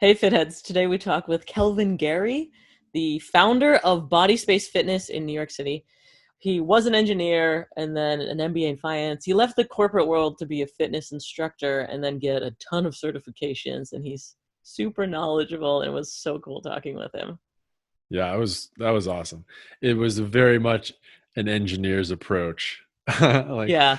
Hey Fitheads, today we talk with Kelvin Gary, the founder of Body Space Fitness in New York City. He was an engineer and then an MBA in finance. He left the corporate world to be a fitness instructor and then get a ton of certifications, and he's super knowledgeable, and it was so cool talking with him. Yeah, that was awesome. It was very much an engineer's approach. Like Yeah,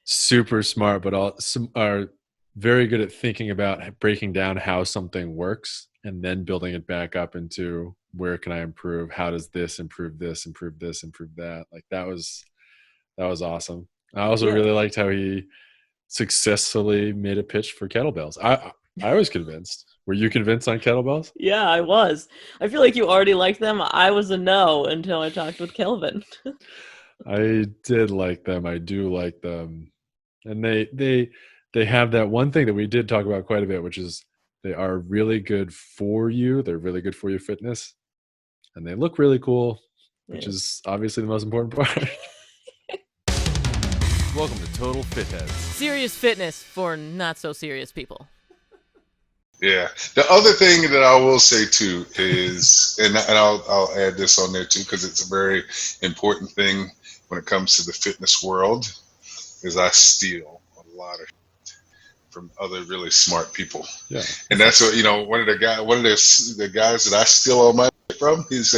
super smart, but all some are very good at thinking about breaking down how something works and then building it back up into where can I improve? How does this improve this, improve this, improve that? Like that was awesome. I also yeah, really liked how he successfully made a pitch for kettlebells. I was convinced. Were you convinced on kettlebells? yeah, I was. I feel like you already liked them. I was a no until I talked with Kelvin. I did like them. I do like them. And they have that one thing that we did talk about quite a bit, which is they are really good for you. They're really good for your fitness, and they look really cool, which Yeah. is obviously the most important part. Welcome to Total Fitheads. Serious fitness for not so serious people. Yeah. The other thing that I will say too is, and I'll add this on there too, because it's a very important thing when it comes to the fitness world, is I steal a lot of from other really smart people. Yeah. And that's what, one of the guys that I steal all my shit from, he's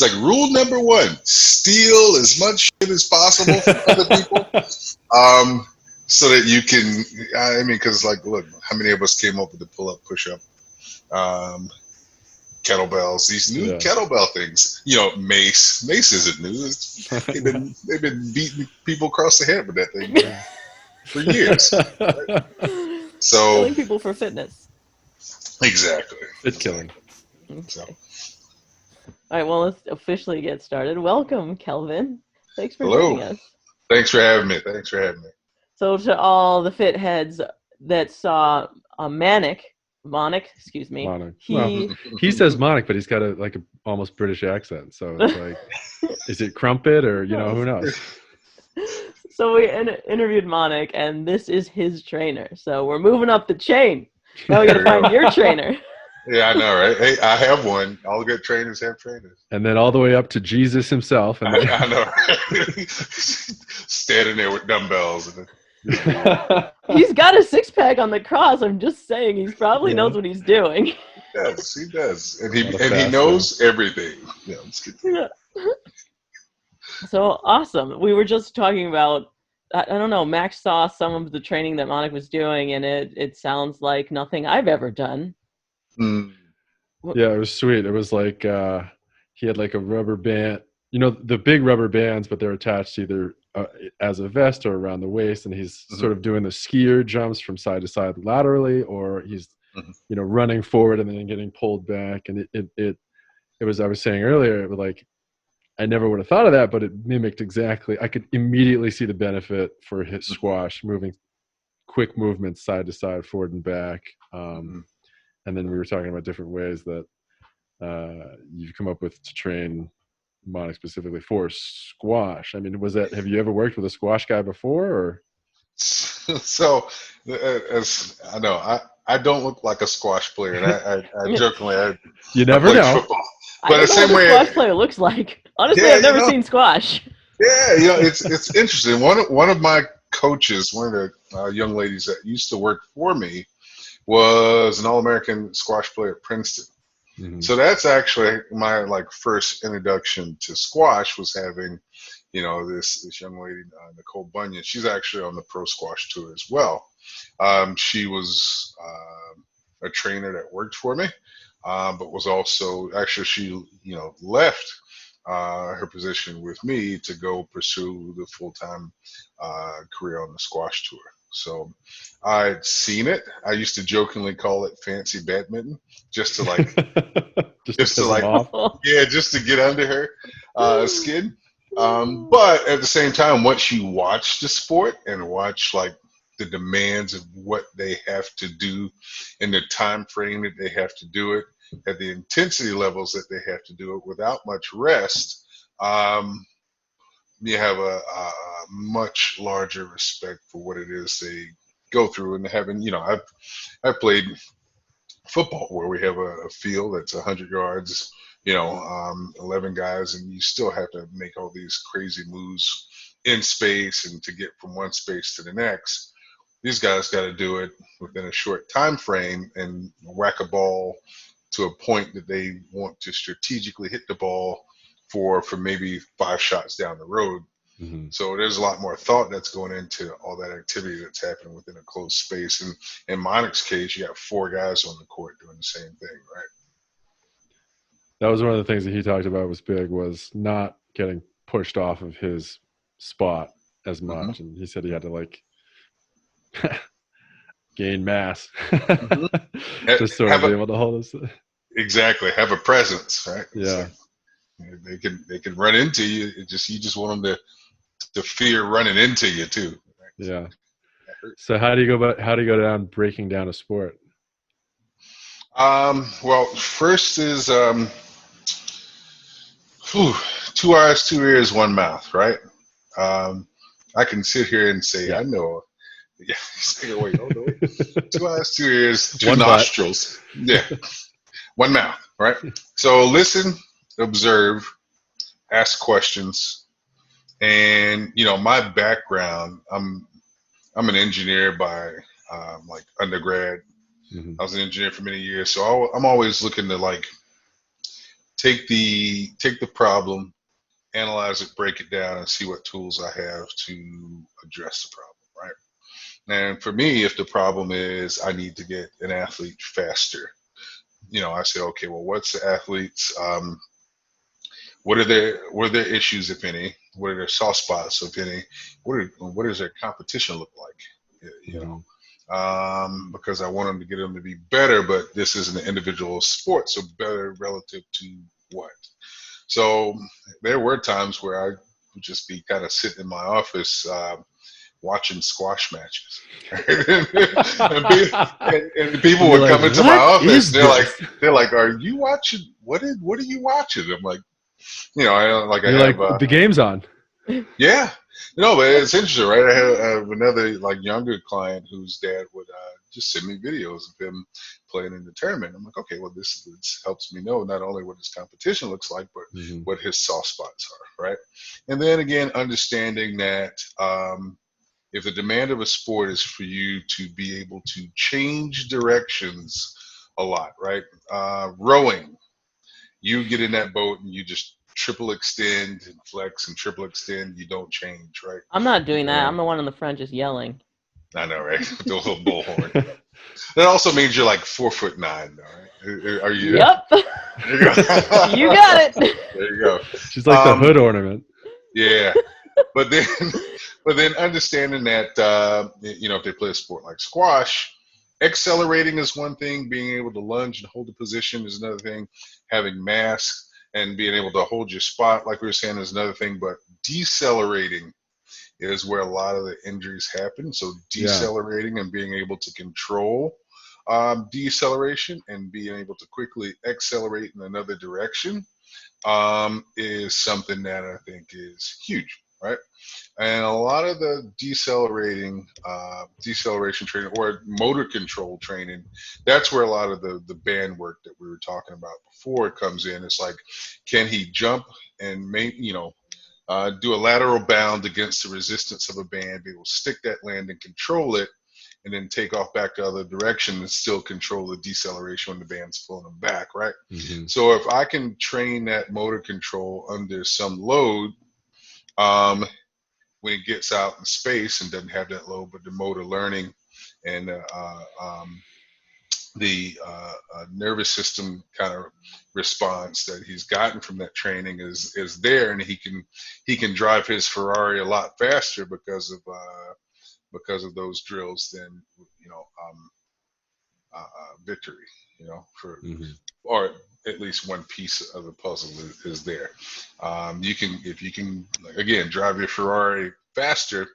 like, rule number one, steal as much shit as possible from other people. So that you can, because look, how many of us came up with the pull up, push up, kettlebells, these new kettlebell things, mace isn't new. They've been beating people across the head with that thing for years. Right? So killing people for fitness. Exactly. Fit killing. Okay. So. All right, well, let's officially get started. Welcome, Kelvin. Thanks for joining us. Thanks for having me. So to all the fit heads that saw Monic, excuse me. Monic. He says Monic, but he's got a almost British accent. So it's like, is it Crumpet or, who knows? So we interviewed Monic, and this is his trainer. So we're moving up the chain. Now we got to find your trainer. Yeah, I know, right? Hey, I have one. All good trainers have trainers. And then all the way up to Jesus himself. And I know, right? Standing there with dumbbells. He's got a six-pack on the cross. I'm just saying, he probably knows what he's doing. He does. And he knows everything. Yeah, I'm just kidding. Yeah. So awesome. We were just talking about, I don't know, Max saw some of the training that Monic was doing, and it sounds like nothing I've ever done. Mm. Yeah, it was sweet. It was like he had like a rubber band, the big rubber bands, but they're attached either as a vest or around the waist, and he's sort of doing the skier jumps from side to side laterally, or he's running forward and then getting pulled back. And it was, I was saying earlier, it was like I never would have thought of that, but it mimicked exactly. I could immediately see the benefit for his squash, moving quick movements side to side, forward and back. And then we were talking about different ways that you've come up with to train Monic specifically for squash. I mean, have you ever worked with a squash guy before? Or? So, as I know, I don't look like a squash player. And I jokingly, you never know. Football. But the same way, a squash player looks like. Honestly, I've never seen squash. Yeah, it's interesting. One of my coaches, one of the young ladies that used to work for me, was an All-American squash player at Princeton. Mm-hmm. So that's actually my first introduction to squash, was having, this young lady, Nicole Bunyan. She's actually on the pro squash tour as well. She was a trainer that worked for me, but was also she left her position with me to go pursue the full-time career on the squash tour. So I'd seen it. I used to jokingly call it fancy badminton, just to just to get under her skin. But at the same time, once you watch the sport and watch the demands of what they have to do and the time frame that they have to do it, at the intensity levels that they have to do it without much rest, you have a much larger respect for what it is they go through. And having, I've played football, where we have a field that's 100 yards, 11 guys, and you still have to make all these crazy moves in space and to get from one space to the next. These guys got to do it within a short time frame and whack a ball to a point that they want to strategically hit the ball for maybe 5 shots down the road. Mm-hmm. So there's a lot more thought that's going into all that activity that's happening within a closed space. And in Monic's case, you got 4 guys on the court doing the same thing, right? That was one of the things that he talked about was big, was not getting pushed off of his spot as much. Mm-hmm. And he said he had to like gain mass just sort of be able to hold us. Exactly. Have a presence, right? Yeah. Like they can run into you. You just want them to fear running into you too. Right? Yeah. So how do you go down breaking down a sport? Well, first is 2 eyes, 2 ears, 1 mouth, right? I can sit here and say, I know. Yeah, wait, hold on. 2 eyes, 2 ears, 2 nostrils. Yeah. 1 mouth, right? So listen, observe, ask questions. And, my background, I'm an engineer by like undergrad. Mm-hmm. I was an engineer for many years. So I'm always looking to like take the problem, analyze it, break it down, and see what tools I have to address the problem, right? And for me, if the problem is I need to get an athlete faster, I say, okay, well, what's the athlete's, what are their issues, if any? What are their soft spots, if any? What does their competition look like? Because I want them to get them to be better, but this is an individual sport, so better relative to what? So there were times where I would just be kind of sitting in my office watching squash matches, and people would come into my office. They're like, "Are you watching? What are you watching?" I'm like, the game's on. Yeah, but it's interesting, right? I have another like younger client whose dad would just send me videos of him playing in the tournament. I'm like, okay, well, this helps me know not only what his competition looks like, but what his soft spots are, right? And then again, understanding that if the demand of a sport is for you to be able to change directions a lot, right? Rowing, you get in that boat and you just triple extend and flex and triple extend. You don't change, right? I'm not doing that. I'm the one in the front just yelling. I know, right? With the little bullhorn. That also means you're like 4'9", though, right? Are you? Yep. There you go. You got it. There you go. She's like the hood ornament. Yeah, but then understanding that if they play a sport like squash, accelerating is one thing. Being able to lunge and hold the position is another thing. Having mass and being able to hold your spot, like we were saying, is another thing. But decelerating is where a lot of the injuries happen. So decelerating and being able to control deceleration and being able to quickly accelerate in another direction is something that I think is huge, right? And a lot of the deceleration training or motor control training, that's where a lot of the band work that we were talking about before comes in. It's like, can he jump and do a lateral bound against the resistance of a band, be able to stick that land and control it, and then take off back the other direction and still control the deceleration when the band's pulling them back, right? Mm-hmm. So if I can train that motor control under some load, when it gets out in space and doesn't have that load, but the motor learning and the nervous system kind of response that he's gotten from that training is there, and he can drive his Ferrari a lot faster because of those drills than victory, or at least one piece of the puzzle is there. If you can again drive your Ferrari faster,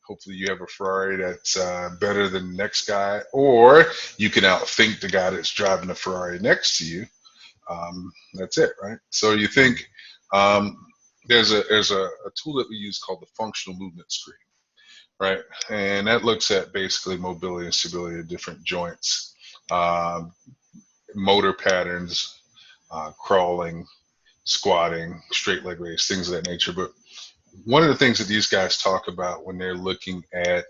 hopefully you have a Ferrari that's better than the next guy, or you can outthink the guy that's driving the Ferrari next to you. That's it, right? So you think there's a tool that we use called the functional movement screen, right? And that looks at basically mobility and stability of different joints. motor patterns, crawling, squatting, straight leg raise, things of that nature. But one of the things that these guys talk about when they're looking at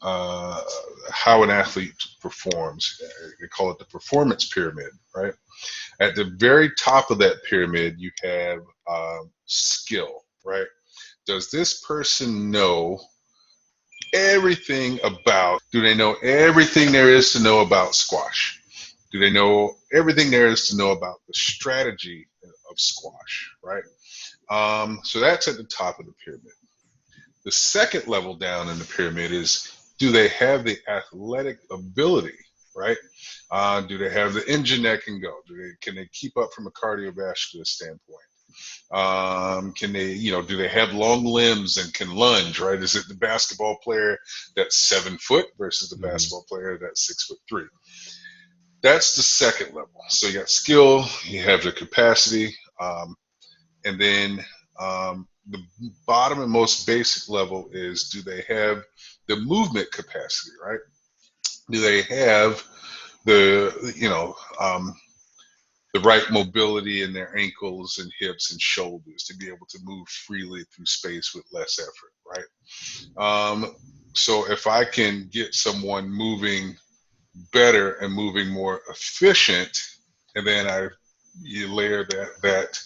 how an athlete performs, they call it the performance pyramid, right? At the very top of that pyramid, you have skill, right? Does this person know everything about, do they know everything there is to know about squash? Do they know everything there is to know about the strategy of squash, right? So that's at the top of the pyramid. The second level down in the pyramid is, do they have the athletic ability, right? Do they have the engine that can go? Can they keep up from a cardiovascular standpoint? Can they, do they have long limbs and can lunge, right? Is it the basketball player that's 7 foot versus the basketball player that's 6'3"? That's the second level. So you got skill, you have the capacity, and then the bottom and most basic level is, do they have the movement capacity, right? Do they have the right mobility in their ankles and hips and shoulders to be able to move freely through space with less effort, right? So if I can get someone moving better and moving more efficient, and then you layer that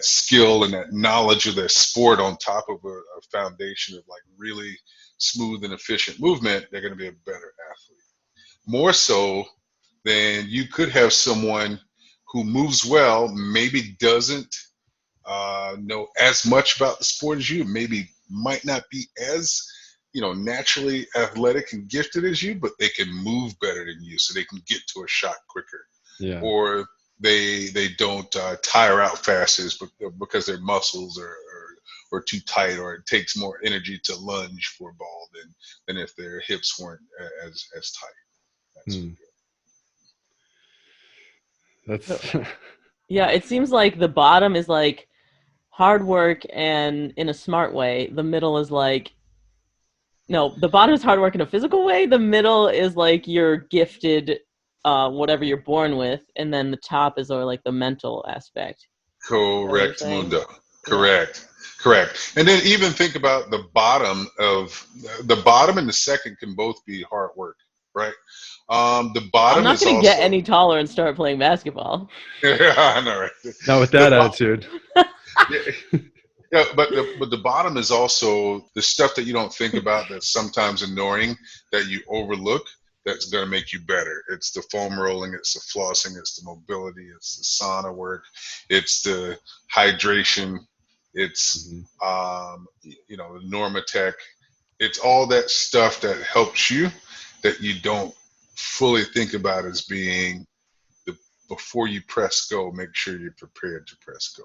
skill and that knowledge of their sport on top of a foundation of like really smooth and efficient movement, they're going to be a better athlete. More so than you could have someone who moves well, maybe doesn't know as much about the sport as you, maybe might not be as naturally athletic and gifted as you, but they can move better than you, so they can get to a shot quicker. Yeah. Or they don't tire out faster because their muscles are too tight, or it takes more energy to lunge for a ball than if their hips weren't as tight. That's Yeah, it seems like the bottom is like hard work and in a smart way. The middle is like, no, the bottom is hard work in a physical way. The middle is like you're gifted, whatever you're born with, and then the top is like the mental aspect. Correct, Mundo. Correct. Yeah. Correct. And then even think about the bottom and the second can both be hard work, right? The bottom. I'm not going to get any taller and start playing basketball. Yeah, I know, right? Not with that attitude. Yeah, but the bottom is also the stuff that you don't think about, that's sometimes annoying, that you overlook, that's going to make you better. It's the foam rolling, it's the flossing, it's the mobility, it's the sauna work, it's the hydration, it's the Normatec. It's all that stuff that helps you, that you don't fully think about as being before you press go, make sure you're prepared to press go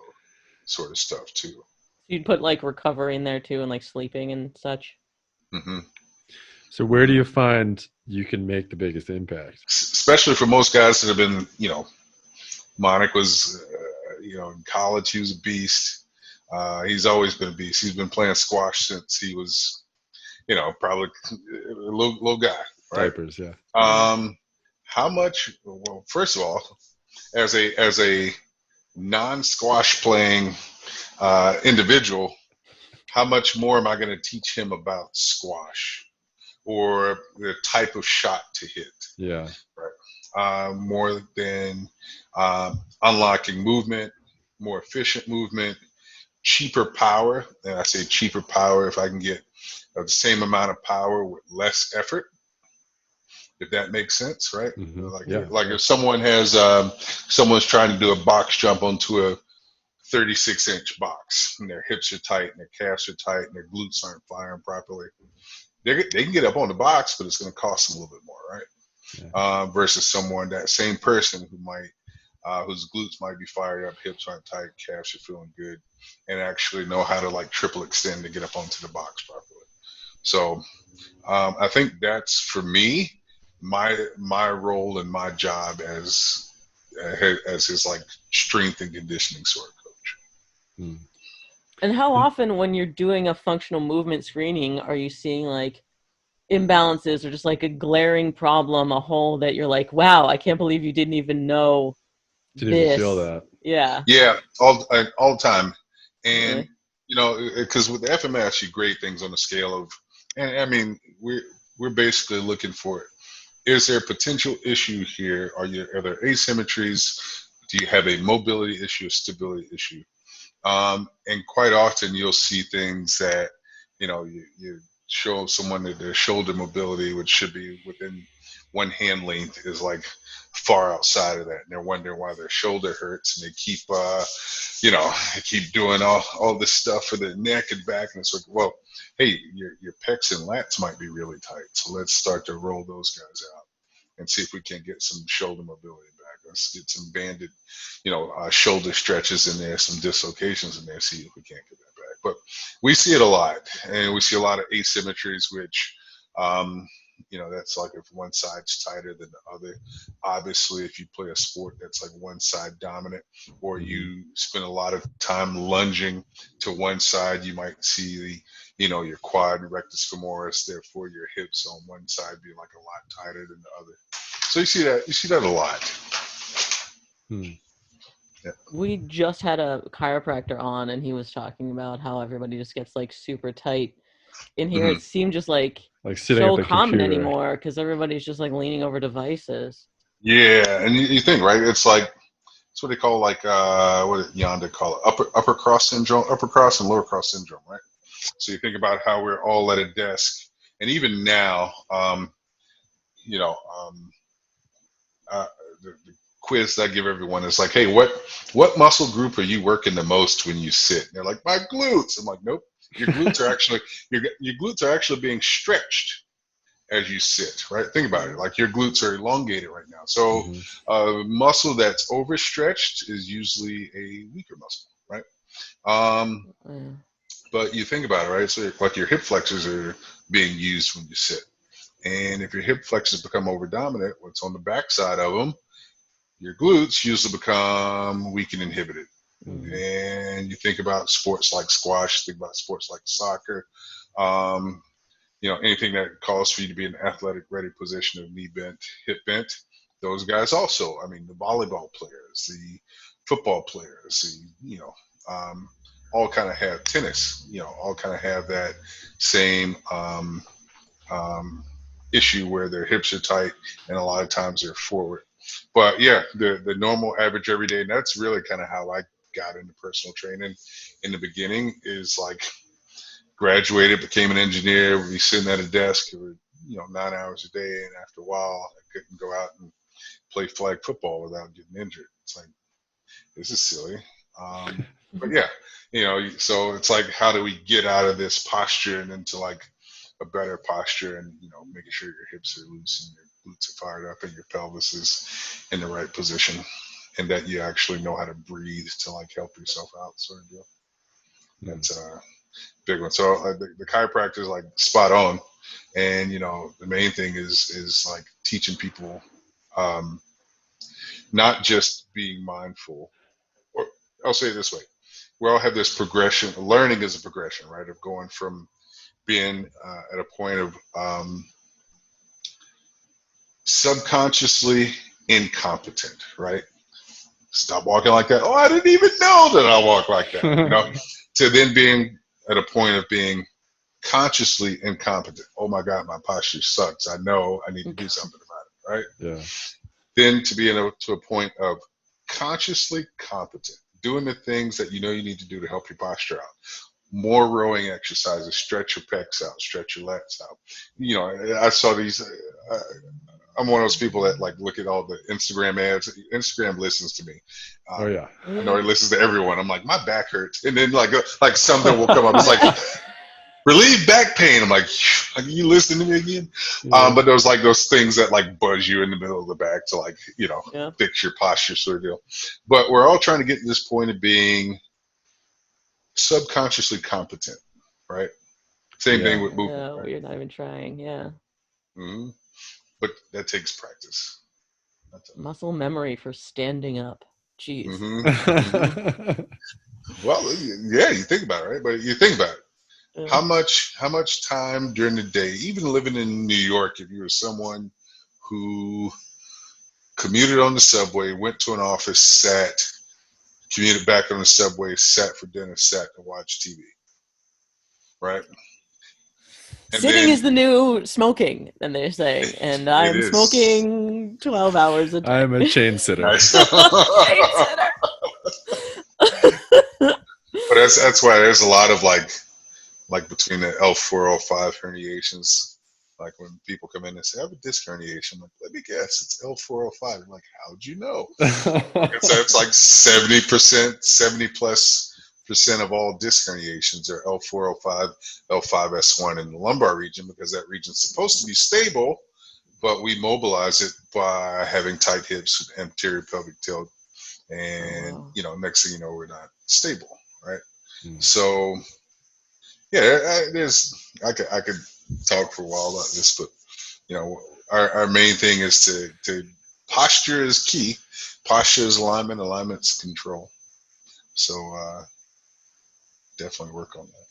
sort of stuff too. You'd put like recovery in there too, and like sleeping and such. Mm-hmm. So where do you find you can make the biggest impact? Especially for most guys that have been, Monik was, in college, he was a beast. He's always been a beast. He's been playing squash since he was, probably a little guy, right? Diapers, yeah. How much? Well, first of all, as a non-squash playing individual, how much more am I going to teach him about squash or the type of shot to hit? Yeah. Right. More than unlocking movement, more efficient movement, cheaper power. And I say cheaper power if I can get the same amount of power with less effort, if that makes sense, right? Mm-hmm. Like if someone has someone's trying to do a box jump onto a 36-inch box, and their hips are tight and their calves are tight and their glutes aren't firing properly, they can get up on the box, but it's going to cost them a little bit more, right? Yeah. Versus that same person who might whose glutes might be fired up, hips aren't tight, calves are feeling good, and actually know how to like triple extend to get up onto the box properly. So I think that's, for me, my role and my job as his like strength and conditioning sort of coach. And how often, when you're doing a functional movement screening, are you seeing like imbalances or just like a glaring problem, a hole that you're like, wow, I can't believe you didn't even know Didn't even feel this. that. Yeah. Yeah, all the time. And Really? because with the FMS, you grade things on a scale of, and I mean, we're basically looking for it. Is there a potential issue here? Are there asymmetries? Do you have a mobility issue, a stability issue? And quite often you'll see things that, you show someone that their shoulder mobility, which should be within one hand length, is like far outside of that. And they're wondering why their shoulder hurts, and they keep doing all this stuff for their neck and back. And it's like, well, hey, your pecs and lats might be really tight. So let's start to roll those guys out and see if we can get some shoulder mobility back. Let's get some banded, shoulder stretches in there, some dislocations in there, see if we can't get that back. But we see it a lot, and we see a lot of asymmetries, which, that's like if one side's tighter than the other. Obviously, if you play a sport that's like one side dominant, or you spend a lot of time lunging to one side, you might see your quad and rectus femoris, therefore your hips on one side be like a lot tighter than the other. So you see that a lot. Yeah. We just had a chiropractor on, and he was talking about how everybody just gets like super tight in here. Mm-hmm. It seemed just like sitting so at the common computer anymore because everybody's just like leaning over devices. Yeah, and you think, right? It's like, it's what they call, like, what did Yonda call it? Upper cross syndrome, upper cross and lower cross syndrome, right? So you think about how we're all at a desk, and even now, the quiz that I give everyone is like, hey, what muscle group are you working the most when you sit? And they're like, my glutes. I'm like, nope. Your glutes are actually your glutes are actually being stretched as you sit, right? Think about it. Like, your glutes are elongated right now. So muscle that's overstretched is usually a weaker muscle, right? But you think about it, right? So like your hip flexors are being used when you sit. And if your hip flexors become over dominant, what's on the backside of them, your glutes usually become weak and inhibited. And you think about sports like squash, think about sports like soccer, anything that calls for you to be in an athletic ready position of knee bent, hip bent. Those guys also, I mean, the volleyball players, the football players, all kind of have tennis, all kind of have that same issue where their hips are tight and a lot of times they're forward. But yeah, the normal average everyday, and that's really kind of how I got into personal training in the beginning, is like, graduated, became an engineer, would be sitting at a desk for 9 hours a day, and after a while I couldn't go out and play flag football without getting injured. It's like, this is silly. But yeah, so it's like, how do we get out of this posture and into like a better posture, and making sure your hips are loose and your glutes are fired up and your pelvis is in the right position, and that you actually know how to breathe to like help yourself out, sort of deal. That's big one. So the chiropractor is like spot on, and the main thing is like teaching people, not just being mindful. Or I'll say it this way: we all have this progression. Learning is a progression, right? Of going from being at a point of subconsciously incompetent, right? Stop walking like that. Oh, I didn't even know that I walk like that. To then being at a point of being consciously incompetent. Oh my God, my posture sucks. I know I need to do something about it, right? Yeah. Then to be to a point of consciously competent, doing the things that you need to do to help your posture out. More rowing exercises, stretch your pecs out, stretch your lats out. I saw these. I'm one of those people that like look at all the Instagram ads. Instagram listens to me. Oh yeah. I know it listens to everyone. I'm like, my back hurts, and then like something will come up. It's like, relieve back pain. I'm like, are you listening to me again? Yeah. But there was like those things that like buzz you in the middle of the back to like, Yeah. fix your posture, sort of deal. But we're all trying to get to this point of being subconsciously competent, right? Same thing with movement. Yeah, right? you're not even trying. Yeah. Mm-hmm. But that takes practice. Muscle memory for standing up. Jeez. Mm-hmm. Mm-hmm. Well, yeah, you think about it, right? But you think about it. how much time during the day, even living in New York, if you were someone who commuted on the subway, went to an office, sat, commuted back on the subway, sat for dinner, sat to watch TV, right? And Sitting then is the new smoking, and they're saying, and it I'm is. smoking 12 hours a day. I'm a chain sitter. Nice. Chain sitter. But that's why there's a lot of like between the L4, L5 herniations, like when people come in and say, I have a disc herniation, I'm like, let me guess, it's L4, L5. I'm like, how'd you know? And so it's like 70%, 70+% of all disc herniations are L4, L5, L5S1 in the lumbar region, because that region's supposed to be stable, but we mobilize it by having tight hips, anterior pelvic tilt, and next thing you know, we're not stable, right? So yeah, I could talk for a while about this, but our main thing is to posture is key. Posture is alignment, alignment's control. So definitely work on that.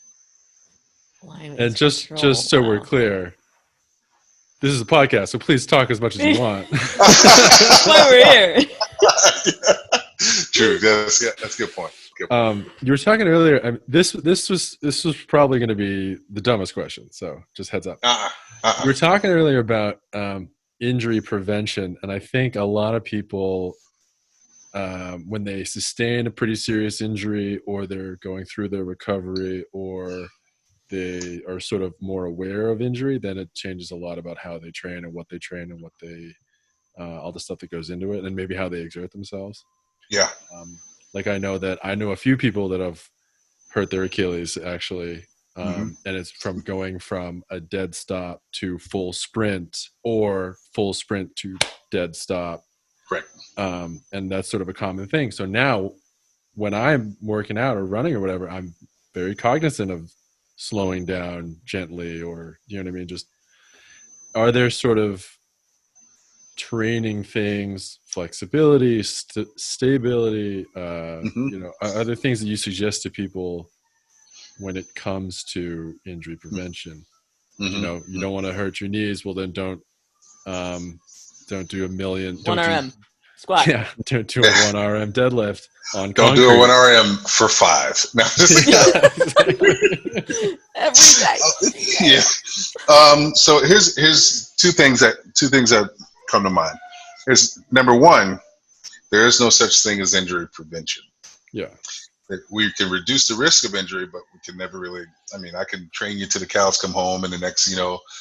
Alignment And just so we're clear, this is a podcast, so please talk as much as you want. That's why we're here. True. That's a good point. You were talking earlier. This was probably going to be the dumbest question, so just heads up. You were talking earlier about injury prevention, and I think a lot of people, when they sustain a pretty serious injury, or they're going through their recovery, or they are sort of more aware of injury, then it changes a lot about how they train and what they train and what they all the stuff that goes into it, and maybe how they exert themselves. Yeah. Like I know a few people that have hurt their Achilles actually, and it's from going from a dead stop to full sprint, or full sprint to dead stop. Right. And that's sort of a common thing. So now when I'm working out or running or whatever, I'm very cognizant of slowing down gently, or, you know what I mean? Just, are there sort of training things, flexibility, stability, are there things that you suggest to people when it comes to injury prevention? You don't want to hurt your knees, well then don't do a million 1RM squat. Yeah, don't do a 1RM deadlift on don't concrete. do a 1RM for 5. No, every day. Yeah. So here's two things that come to mind. Is number one, there is no such thing as injury prevention. Yeah. We can reduce the risk of injury, but we can never really. I mean, I can train you till the cows come home, and the next,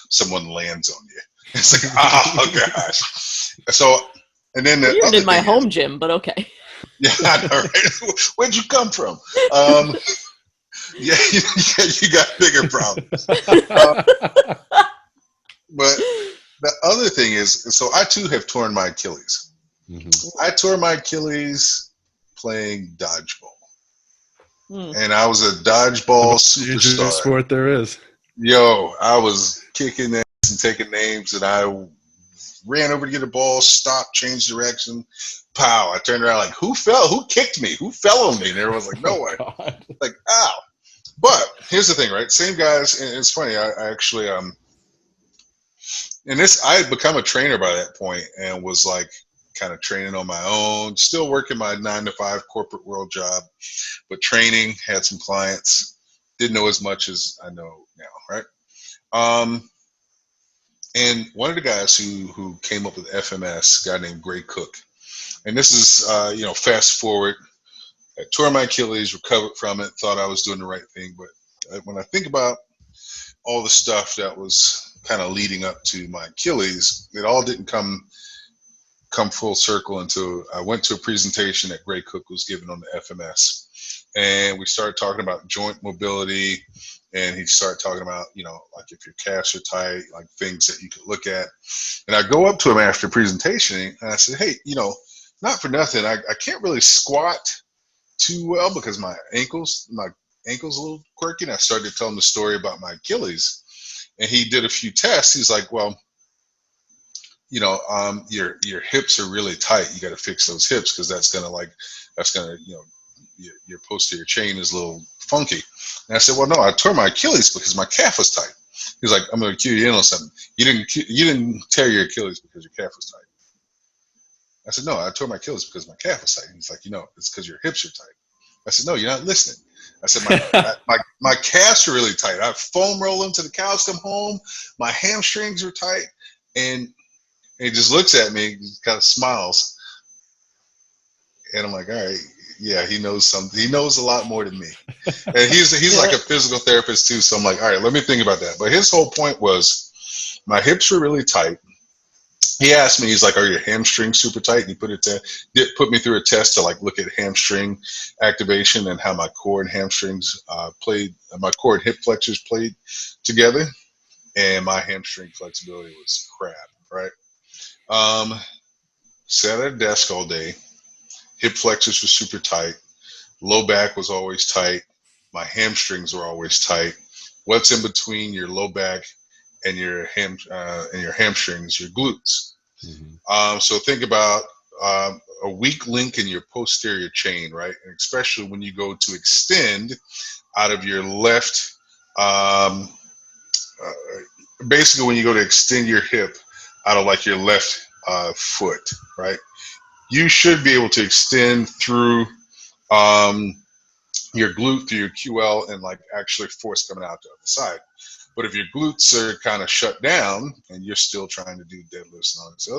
someone lands on you. It's like, oh gosh. So, and then you're in my home gym, but okay. Yeah, I know, right? Where'd you come from? Yeah, you got bigger problems. But the other thing is, so I too have torn my Achilles. I tore my Achilles playing dodgeball. And I was a dodgeball superstar. Sport there is. Yo, I was kicking ass and taking names, and I ran over to get a ball, stopped, changed direction, pow. I turned around like, who fell? Who kicked me? Who fell on me? And everyone's like, no one. Like, ow. But here's the thing, right? Same guys, and it's funny, I actually, I had become a trainer by that point, and was like kind of training on my own, still working my 9-to-5 corporate world job, but training, had some clients, didn't know as much as I know now, right? And one of the guys who came up with FMS, a guy named Gray Cook, and this is, fast forward, I tore my Achilles, recovered from it, thought I was doing the right thing, but when I think about all the stuff that was kind of leading up to my Achilles, it all didn't come full circle until I went to a presentation that Gray Cook was giving on the FMS. And we started talking about joint mobility, and he started talking about, like if your calves are tight, like things that you could look at. And I go up to him after the presentation, and I said, hey, not for nothing, I can't really squat too well because my ankle's a little quirky. And I started to tell him the story about my Achilles. And he did a few tests. He's like, well, your hips are really tight. You got to fix those hips, because that's gonna your posterior chain is a little funky. And I said, well, no, I tore my Achilles because my calf was tight. He's like, I'm going to cue you in on something. You didn't tear your Achilles because your calf was tight. I said, no, I tore my Achilles because my calf was tight. He's like, it's because your hips are tight. I said, no, you're not listening. I said, my calves are really tight. I foam roll them till the cows come home. My hamstrings are tight. And he just looks at me, kind of smiles. And I'm like, all right, yeah, he knows something. He knows a lot more than me. And he's like a physical therapist too. So I'm like, all right, let me think about that. But his whole point was my hips were really tight. He asked me, he's like, are your hamstrings super tight? And he put me through a test to like look at hamstring activation and how my core and hamstrings my core and hip flexors played together. And my hamstring flexibility was crap, right? Sat at a desk all day. Hip flexors were super tight. Low back was always tight. My hamstrings were always tight. What's in between your low back and your hamstrings? Your glutes. Mm-hmm. So think about a weak link in your posterior chain, right? And especially when you go to extend out of your left. Basically, when you go to extend your hip out of like your left foot, right? You should be able to extend through your glute, through your QL, and like actually force coming out the other side. But if your glutes are kind of shut down and you're still trying to do deadlifts and all these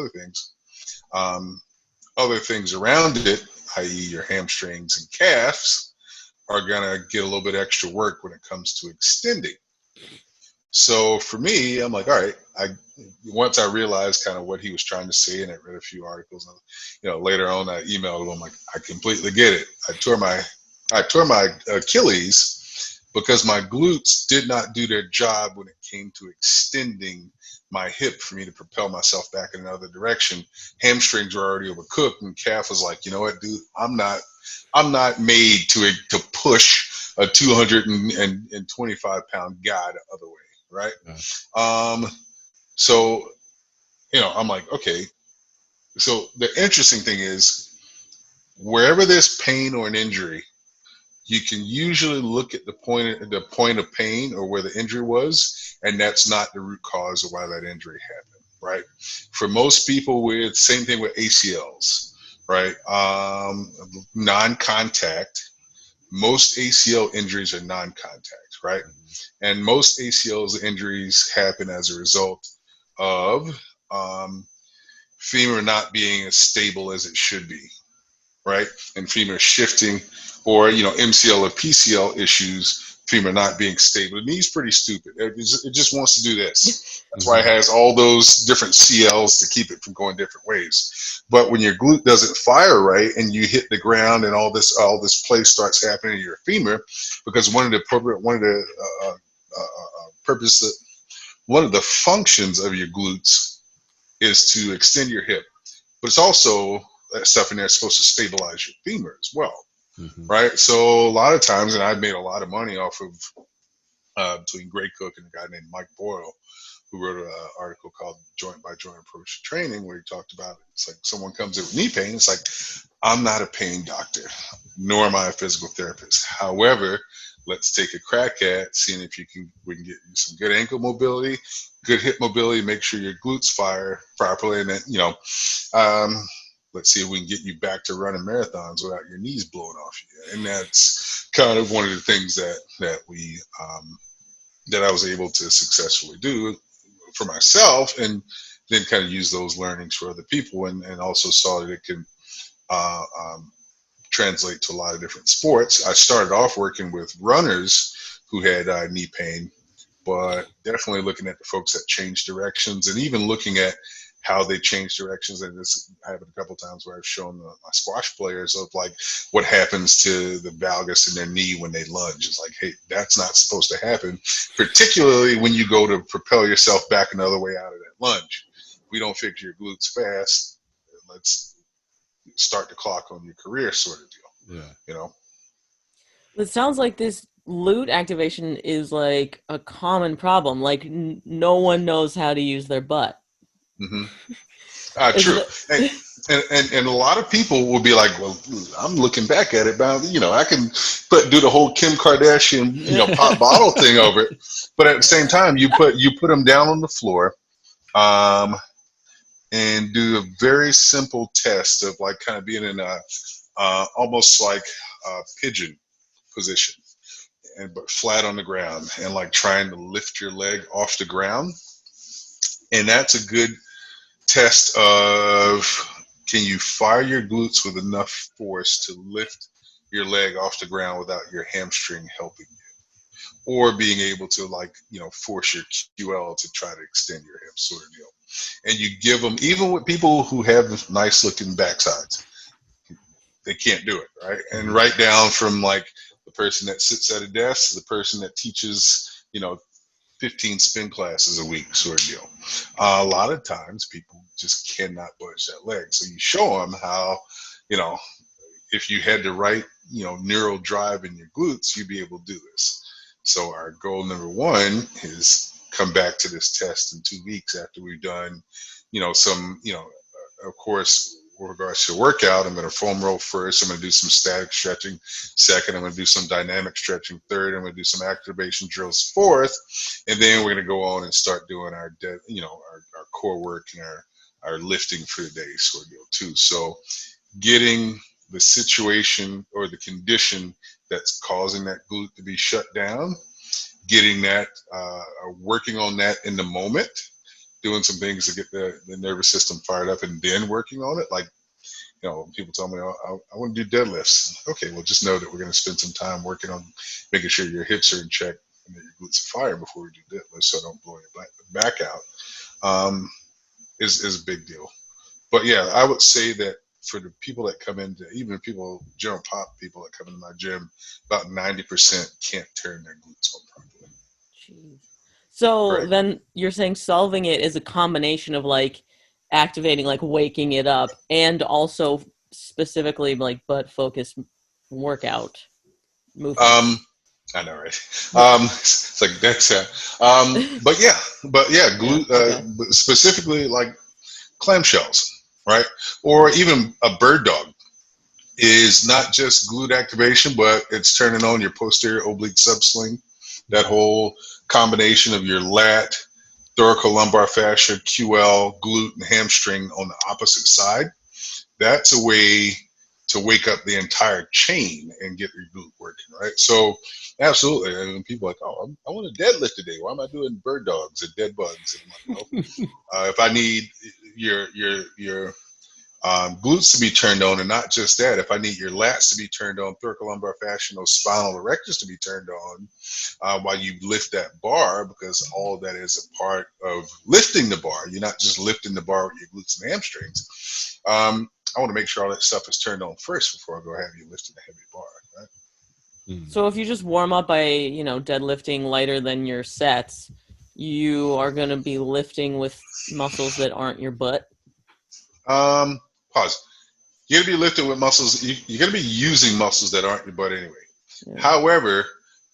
other things around it, i.e. your hamstrings and calves, are going to get a little bit extra work when it comes to extending. So for me, I'm like, all right, once I realized kind of what he was trying to say, and I read a few articles, later on I emailed him, like, I completely get it. I tore my Achilles because my glutes did not do their job when it came to extending my hip for me to propel myself back in another direction. Hamstrings were already overcooked, and calf was like, you know what, dude, I'm not made to push a 225 pound guy the other way, right? Yeah. So, I'm like, okay. So the interesting thing is, wherever there's pain or an injury, you can usually look at the point of pain or where the injury was, and that's not the root cause of why that injury happened, right? For most people, same thing with ACLs, right? Non-contact. Most ACL injuries are non-contact, right? And most ACL injuries happen as a result of femur not being as stable as it should be, right? And femur shifting, or MCL or PCL issues, femur not being stable. The knee's pretty stupid. It just wants to do this. That's why it has all those different CLs to keep it from going different ways. But when your glute doesn't fire right and you hit the ground and all this play starts happening in your femur, because one of the functions of your glutes is to extend your hip, but it's also that stuff in there is supposed to stabilize your femur as well, right? So a lot of times, and I've made a lot of money off of between Gray Cook and a guy named Mike Boyle, who wrote an article called Joint by Joint Approach to Training, where he talked about it. It's like someone comes in with knee pain. It's like, I'm not a pain doctor, nor am I a physical therapist. However, let's take a crack at seeing if we can get you some good ankle mobility, good hip mobility, make sure your glutes fire properly, and then, let's see if we can get you back to running marathons without your knees blowing off you. And that's kind of one of the things that I was able to successfully do for myself, and then kind of use those learnings for other people, and also saw that it can translate to a lot of different sports. I started off working with runners who had knee pain, but definitely looking at the folks that changed directions, and even looking at how they change directions. And this happened a couple of times where I've shown my squash players of like what happens to the valgus in their knee when they lunge. It's like, hey, that's not supposed to happen, particularly when you go to propel yourself back another way out of that lunge. If we don't fix your glutes fast, let's start the clock on your career, sort of deal. Yeah. It sounds like this glute activation is like a common problem. Like no one knows how to use their butt. Mm-hmm. True. And a lot of people will be like, well, I'm looking back at it, but I can do the whole Kim Kardashian, pop bottle thing over it. But at the same time, you put them down on the floor, and do a very simple test of like kind of being in a almost like a pigeon position, but flat on the ground, and like trying to lift your leg off the ground. And that's a good test of, can you fire your glutes with enough force to lift your leg off the ground without your hamstring helping you, or being able to force your QL to try to extend your hips, sort of deal. And you give them, even with people who have nice looking backsides, they can't do it, right? And right down from like the person that sits at a desk to the person that teaches 15 spin classes a week, sort of deal. A lot of times people just cannot budge that leg. So you show them how, if you had the right, neural drive in your glutes, you'd be able to do this. So our goal number one is come back to this test in 2 weeks after we've done, some, of course, with regards to workout, I'm going to foam roll first. I'm going to do some static stretching. Second, I'm going to do some dynamic stretching. Third, I'm going to do some activation drills. Fourth, and then we're going to go on and start doing our core work and our lifting for the day, sort of deal too. So getting the situation or the condition that's causing that glute to be shut down, getting that, working on that in the moment, doing some things to get the nervous system fired up, and then working on it. Like, people tell me, I want to do deadlifts. Okay, well, just know that we're going to spend some time working on making sure your hips are in check and that your glutes are fired before we do deadlifts, so don't blow your back out. Is a big deal. But yeah, I would say that for the people that come into, even people, general pop people that come into my gym, about 90% can't turn their glutes on properly. Jeez. So Right. then you're saying solving it is a combination of like activating, like waking it up, and also specifically like butt focused workout movements. I know, right? It's like that's but yeah, Yeah, glute, okay. specifically like clamshells, right? Or even a bird dog is not just glute activation, but it's turning on your posterior oblique subsling. That whole combination of your lat, thoracolumbar fascia, QL, glute, and hamstring on the opposite side. That's a way to wake up the entire chain and get your glute working, right? So absolutely. I mean, people are like, oh, I want to deadlift today. Why am I doing bird dogs and dead bugs? And I'm like, well, if I need your glutes to be turned on, and not just that, if I need your lats to be turned on, thoracolumbar fascia, those spinal erectors to be turned on, while you lift that bar, because all of that is a part of lifting the bar. You're not just lifting the bar with your glutes and hamstrings. I want to make sure all that stuff is turned on first before I go have you lifting a heavy bar, right? So if you just warm up by, deadlifting lighter than your sets, you are going to be lifting with muscles that aren't your butt. Pause. You're going to be lifting with muscles. You're going to be using muscles that aren't your butt anyway. Yeah. However,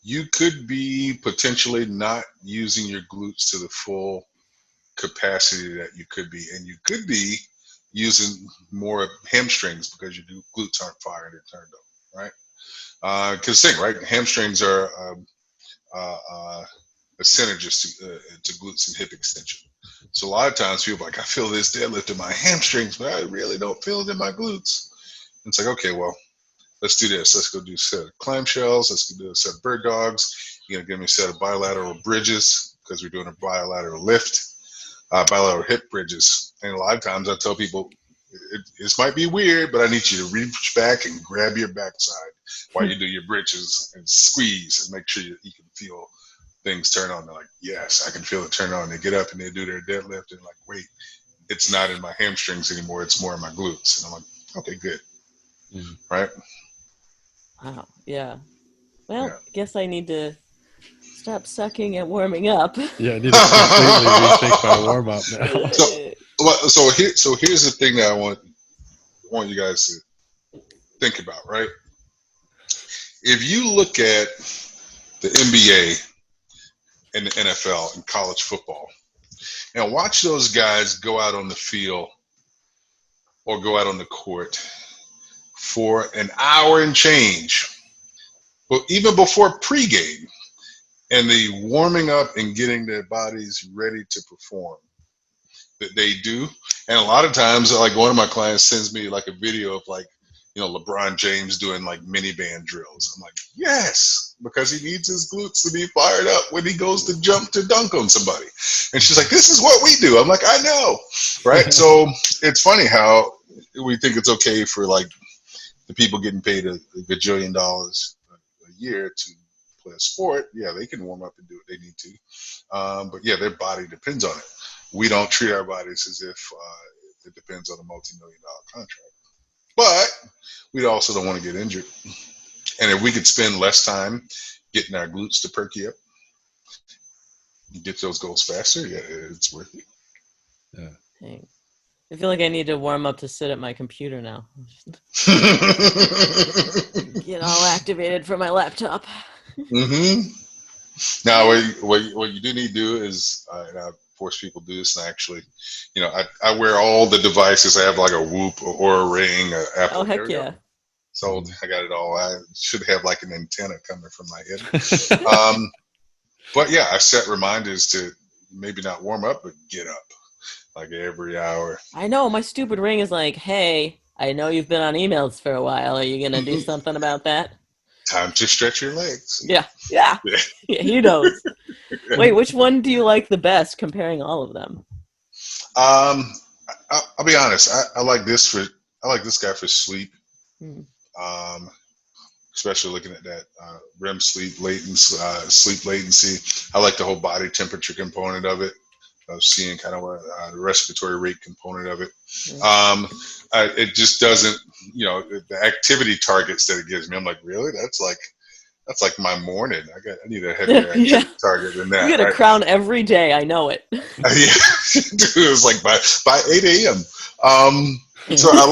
you could be potentially not using your glutes to the full capacity that you could be. And you could be using more hamstrings because your glutes aren't fired and turned on, right? Because think, right? Hamstrings are a synergist to glutes and hip extension. So a lot of times people are like, I feel this deadlift in my hamstrings, but I really don't feel it in my glutes. And it's like, okay, well, let's do this. Let's go do a set of clamshells. Let's do a set of bird dogs. You're going to give me a set of bilateral bridges because we're doing a bilateral lift, bilateral hip bridges. And a lot of times I tell people, this might be weird, but I need you to reach back and grab your backside while you do your bridges and squeeze and make sure you can feel things turn on. They're like, yes, I can feel it turn on. They get up and they do their deadlift and like, wait, it's not in my hamstrings anymore. It's more in my glutes. And I'm like, okay, good. Right? Wow. Yeah. Well, yeah. I guess I need to stop sucking at warming up. Yeah, I need to completely rethink my warm up now. So here's the thing that I want you guys to think about, right? If you look at the NBA and the NFL and college football, and watch those guys go out on the field or go out on the court for an hour and change, but even before pregame, and the warming up and getting their bodies ready to perform that they do. And a lot of times, like one of my clients sends me like a video of like, LeBron James doing like mini band drills. I'm like, yes, because he needs his glutes to be fired up when he goes to jump to dunk on somebody. And she's like, this is what we do. I'm like, I know, right? So it's funny how we think it's okay for like the people getting paid a gajillion dollars a year to play a sport. Yeah, they can warm up and do what they need to. But yeah, their body depends on it. We don't treat our bodies as if it depends on a multi-million-dollar contract. But we also don't want to get injured. And if we could spend less time getting our glutes to perky up, get those goals faster, yeah, it's worth it. Yeah. Dang. I feel like I need to warm up to sit at my computer now. Get all activated for my laptop. Mm-hmm. Now, what you do need to do is, and I force people to do this, and actually, I wear all the devices. I have like a Whoop or a Ring, Apple. Oh, heck yeah. So I got it all. I should have like an antenna coming from my head. But yeah, I set reminders to maybe not warm up, but get up like every hour. I know, my stupid Ring is like, hey, I know you've been on emails for a while. Are you going to do something about that? Time to stretch your legs. Yeah. Yeah, he knows. Wait, which one do you like the best comparing all of them? I'll be honest. I like this guy for sleep. Especially looking at that REM sleep latency. I like the whole body temperature component of it. I was seeing kind of the respiratory rate component of it. It just doesn't, the activity targets that it gives me. I'm like, really? That's like my morning. I need a heavier activity target than that. You get a crown every day. I know it. Yeah, dude, it was like by 8 a.m. So I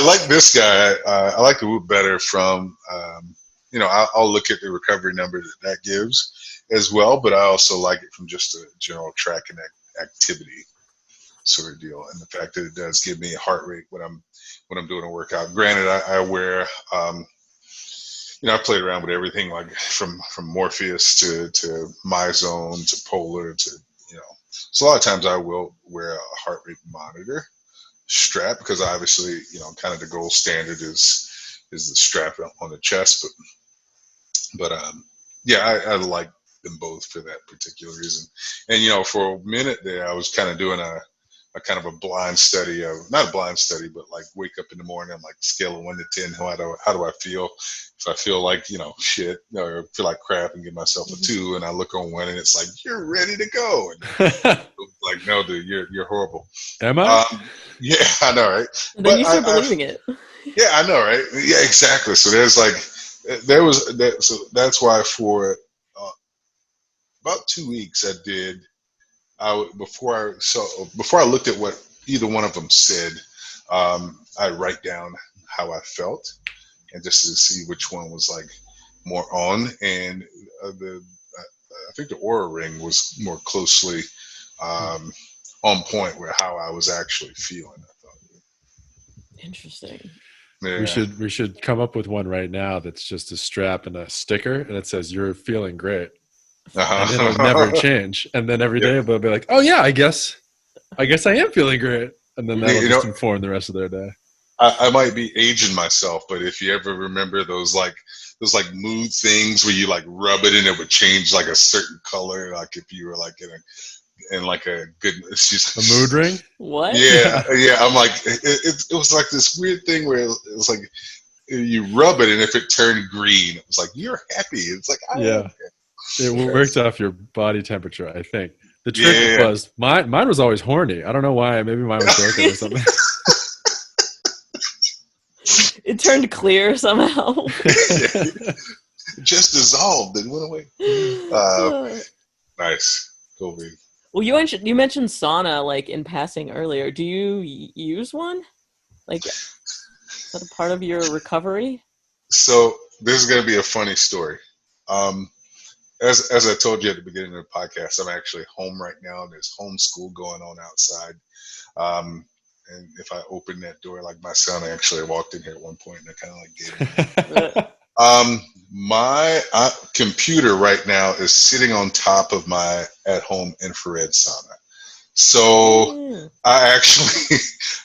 like this guy. I like the Whoop better from, I'll look at the recovery number that gives as well, but I also like it from just a general tracking activity sort of deal, and the fact that it does give me a heart rate when I'm doing a workout. Granted, I wear, I played around with everything like from Morpheus to MyZone to Polar to, so a lot of times I will wear a heart rate monitor strap because obviously, kind of the gold standard is the strap on the chest, but yeah, I like them both for that particular reason. And for a minute there, I was kind of doing a kind of a blind study of, not a blind study, but like wake up in the morning, I'm like scale of 1 to 10, how do I feel? If I feel like shit, or feel like crap, and give myself a 2, and I look on 1 and it's like, you're ready to go, and like, no dude, you're horrible. Am I? Yeah, I know, right? And then you start believing it. Yeah, I know, right? Yeah, exactly. So there's like, so that's why for about 2 weeks before I looked at what either one of them said, I write down how I felt, and just to see which one was like more on. And I think the Aura Ring was more closely on point with how I was actually feeling. I thought. Interesting. Yeah. We should come up with one right now that's just a strap and a sticker, and it says "You're feeling great," and it'll never change. And then every day they'll be like, "Oh yeah, I guess I am feeling great," and then that'll just inform the rest of their day. I might be aging myself, but if you ever remember those mood things where you like rub it and it would change like a certain color, like if you were like in like a good, a mood ring. What? Yeah. I'm like, it was like this weird thing where it was like you rub it and if it turned green, it was like you're happy. It's like it worked off your body temperature. I think the trick was mine was always horny. I don't know why. Maybe mine was broken or something. It turned clear somehow. It just dissolved and went away. Nice. Cool. Well, you mentioned sauna like in passing earlier. Do you use one? Like, is that a part of your recovery? So this is going to be a funny story. As I told you at the beginning of the podcast, I'm actually home right now. There's homeschool going on outside. and if I open that door, like my son actually walked in here at one point, and I kind of like gave him. My computer right now is sitting on top of my at-home infrared sauna. So I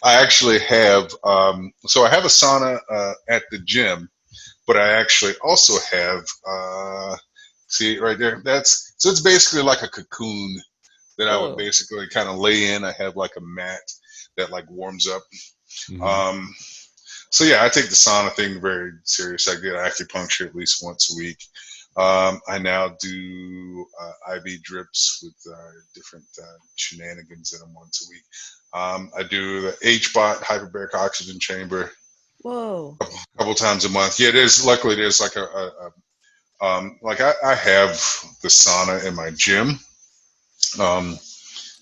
actually have so I have a sauna at the gym, but I actually also have see right there. So it's basically like a cocoon that I would basically kind of lay in. I have like a mat that like warms up. Mm-hmm. So yeah, I take the sauna thing very serious. I get acupuncture at least once a week. I now do IV drips with different shenanigans in them once a week. I do the HBOT, hyperbaric oxygen chamber. Whoa. A couple times a month. Yeah, luckily there's like like I have the sauna in my gym.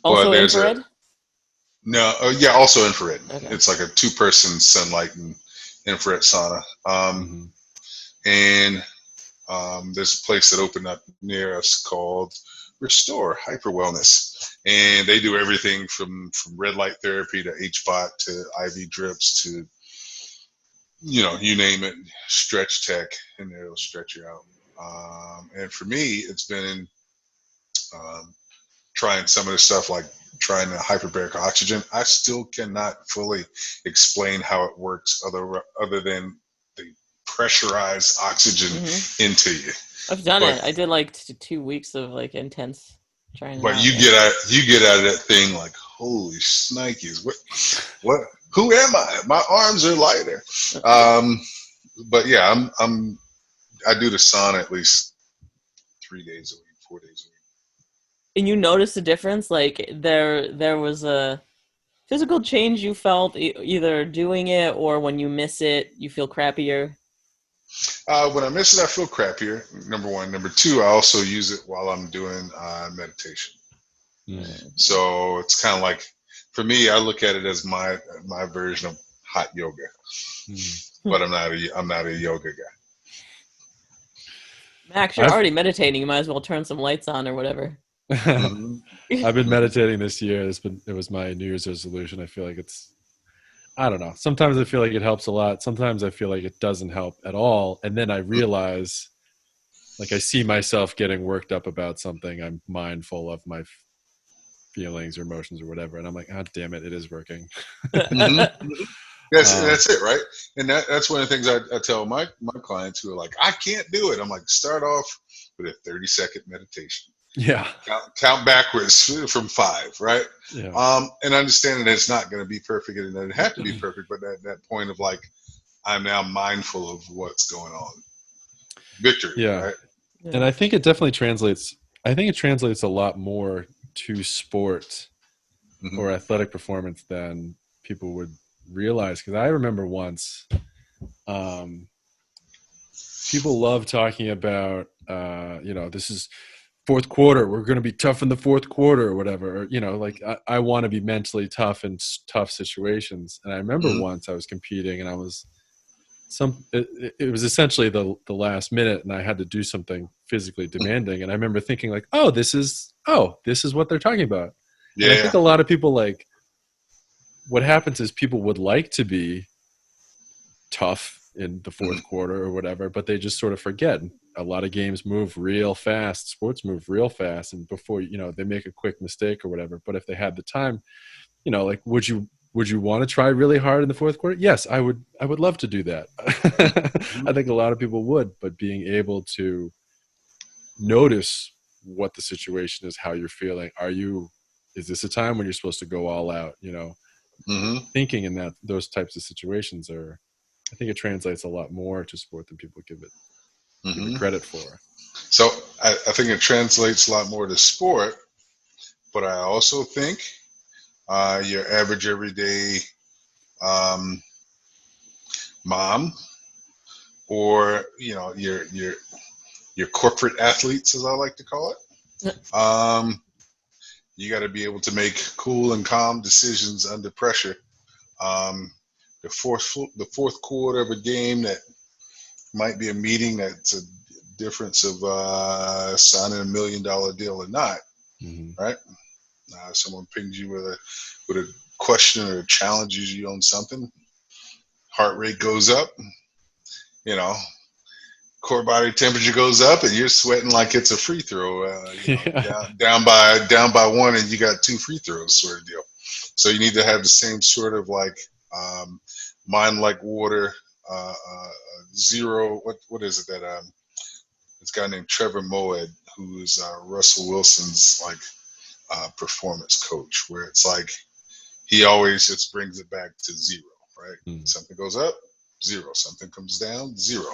Also infrared? Yeah, also infrared. Okay. It's like a 2-person sunlight and infrared sauna. And there's a place that opened up near us called Restore Hyper Wellness, and they do everything from red light therapy to HBOT to IV drips to you name it, stretch tech, and it'll stretch you out. And for me, it's been trying some of the stuff like trying the hyperbaric oxygen. I still cannot fully explain how it works other than the pressurized oxygen into you. I've done it. I did like 2 weeks of like intense trying. But you get out of that thing like, holy shnikes, what? Who am I? My arms are lighter. But yeah, I do the sauna at least 3 days a week, 4 days a week. And you noticed a difference? Like there was a physical change you felt either doing it or when you miss it, you feel crappier? When I miss it, I feel crappier, number one. Number two, I also use it while I'm doing meditation. So it's kind of like, for me, I look at it as my version of hot yoga. But I'm not a yoga guy. Max, you're already meditating. You might as well turn some lights on or whatever. I've been meditating this year. It was my New Year's resolution. I feel like I don't know. Sometimes I feel like it helps a lot. Sometimes I feel like it doesn't help at all. And then I realize, like, I see myself getting worked up about something. I'm mindful of my feelings or emotions or whatever. And I'm like, God damn it, it is working. That's it, right? And that's one of the things I tell my clients who are like, I can't do it. I'm like, start off with a 30-second meditation. Yeah. Count backwards from 5, right? Yeah. And understanding that it's not going to be perfect and it doesn't have to be perfect, but that point of like, I'm now mindful of what's going on. Victory. Yeah. Right? And I think it definitely translates. I think it translates a lot more to sport or athletic performance than people would realize. Because I remember once, people love talking about, this is fourth quarter, we're going to be tough in the fourth quarter or whatever. Or, like I want to be mentally tough in tough situations. And I remember once I was competing and I was it was essentially the last minute and I had to do something physically demanding. And I remember thinking like, this is what they're talking about. Yeah. And I think a lot of people, like, what happens is people would like to be tough in the fourth quarter or whatever, but they just sort of forget. A lot of games move real fast. Sports move real fast. And before, they make a quick mistake or whatever. But if they had the time, like, would you want to try really hard in the fourth quarter? Yes, I would love to do that. I think a lot of people would, but being able to notice what the situation is, how you're feeling. Is this a time when you're supposed to go all out? Thinking in those types of situations I think it translates a lot more to sport than people give it credit for. So I think it translates a lot more to sport, but I also think your average everyday mom, or your corporate athletes, as I like to call it, you got to be able to make cool and calm decisions under pressure. The fourth quarter of a game that might be a meeting that's a difference of signing $1 million deal or not, right? Someone pings you with a question or challenges you on something, heart rate goes up, you know, core body temperature goes up, and you're sweating like it's a free throw. Down by one, and you got 2 free throws, sort of deal. So you need to have the same sort of like mind like water, zero. What is it that this guy named Trevor Moed, who is Russell Wilson's like performance coach, where it's like he always just brings it back to 0, right? Something goes up, 0. Something comes down, 0.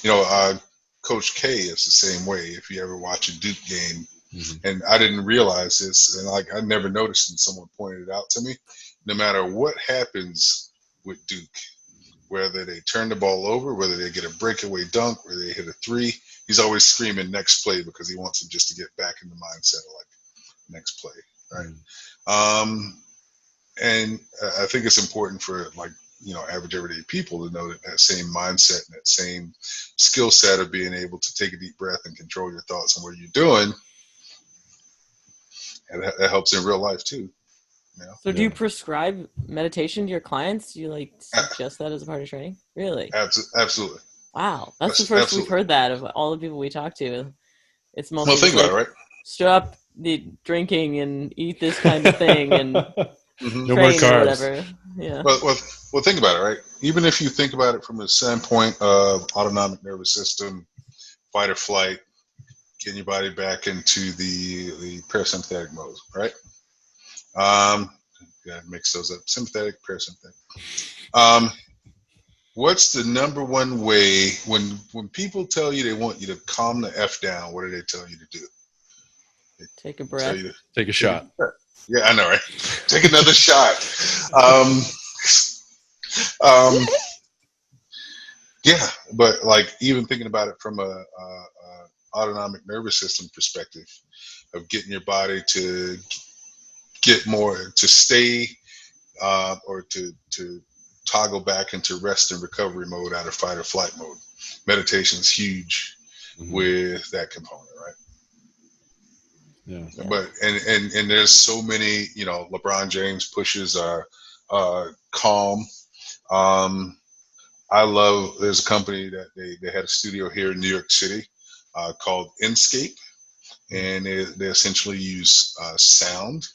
You know, Coach K is the same way. If you ever watch a Duke game, and I didn't realize this, and like I never noticed, and someone pointed it out to me. No matter what happens with Duke, whether they turn the ball over, whether they get a breakaway dunk, whether they hit a 3, he's always screaming next play because he wants them just to get back in the mindset of like next play, right? And I think it's important for like, you know, average everyday people to know that same mindset and that same skill set of being able to take a deep breath and control your thoughts and what you're doing, and that helps in real life too. You know? So do you prescribe meditation to your clients? Do you like suggest that as a part of training? Really? Absolutely. Wow, that's the first we've heard that of all the people we talk to. It's mostly think about it, right? Stop the drinking and eat this kind of thing and no more carbs. Or whatever. Yeah. Well, think about it, right? Even if you think about it from the standpoint of autonomic nervous system, fight or flight, getting your body back into the parasympathetic mode, right? Mix those up. Sympathetic, parasympathetic. What's the number one way when people tell you they want you to calm the F down, what do they tell you to do? Take a breath. Take a shot. Yeah, I know, right? Take another shot. Yeah, but like even thinking about it from a autonomic nervous system perspective of getting your body to get more to stay or to toggle back into rest and recovery mode out of fight or flight mode. Meditation is huge with that component, right? Yeah. But and there's so many, you know, LeBron James pushes are calm. I love, there's a company that they had a studio here in New York City called Inscape, and they essentially use sound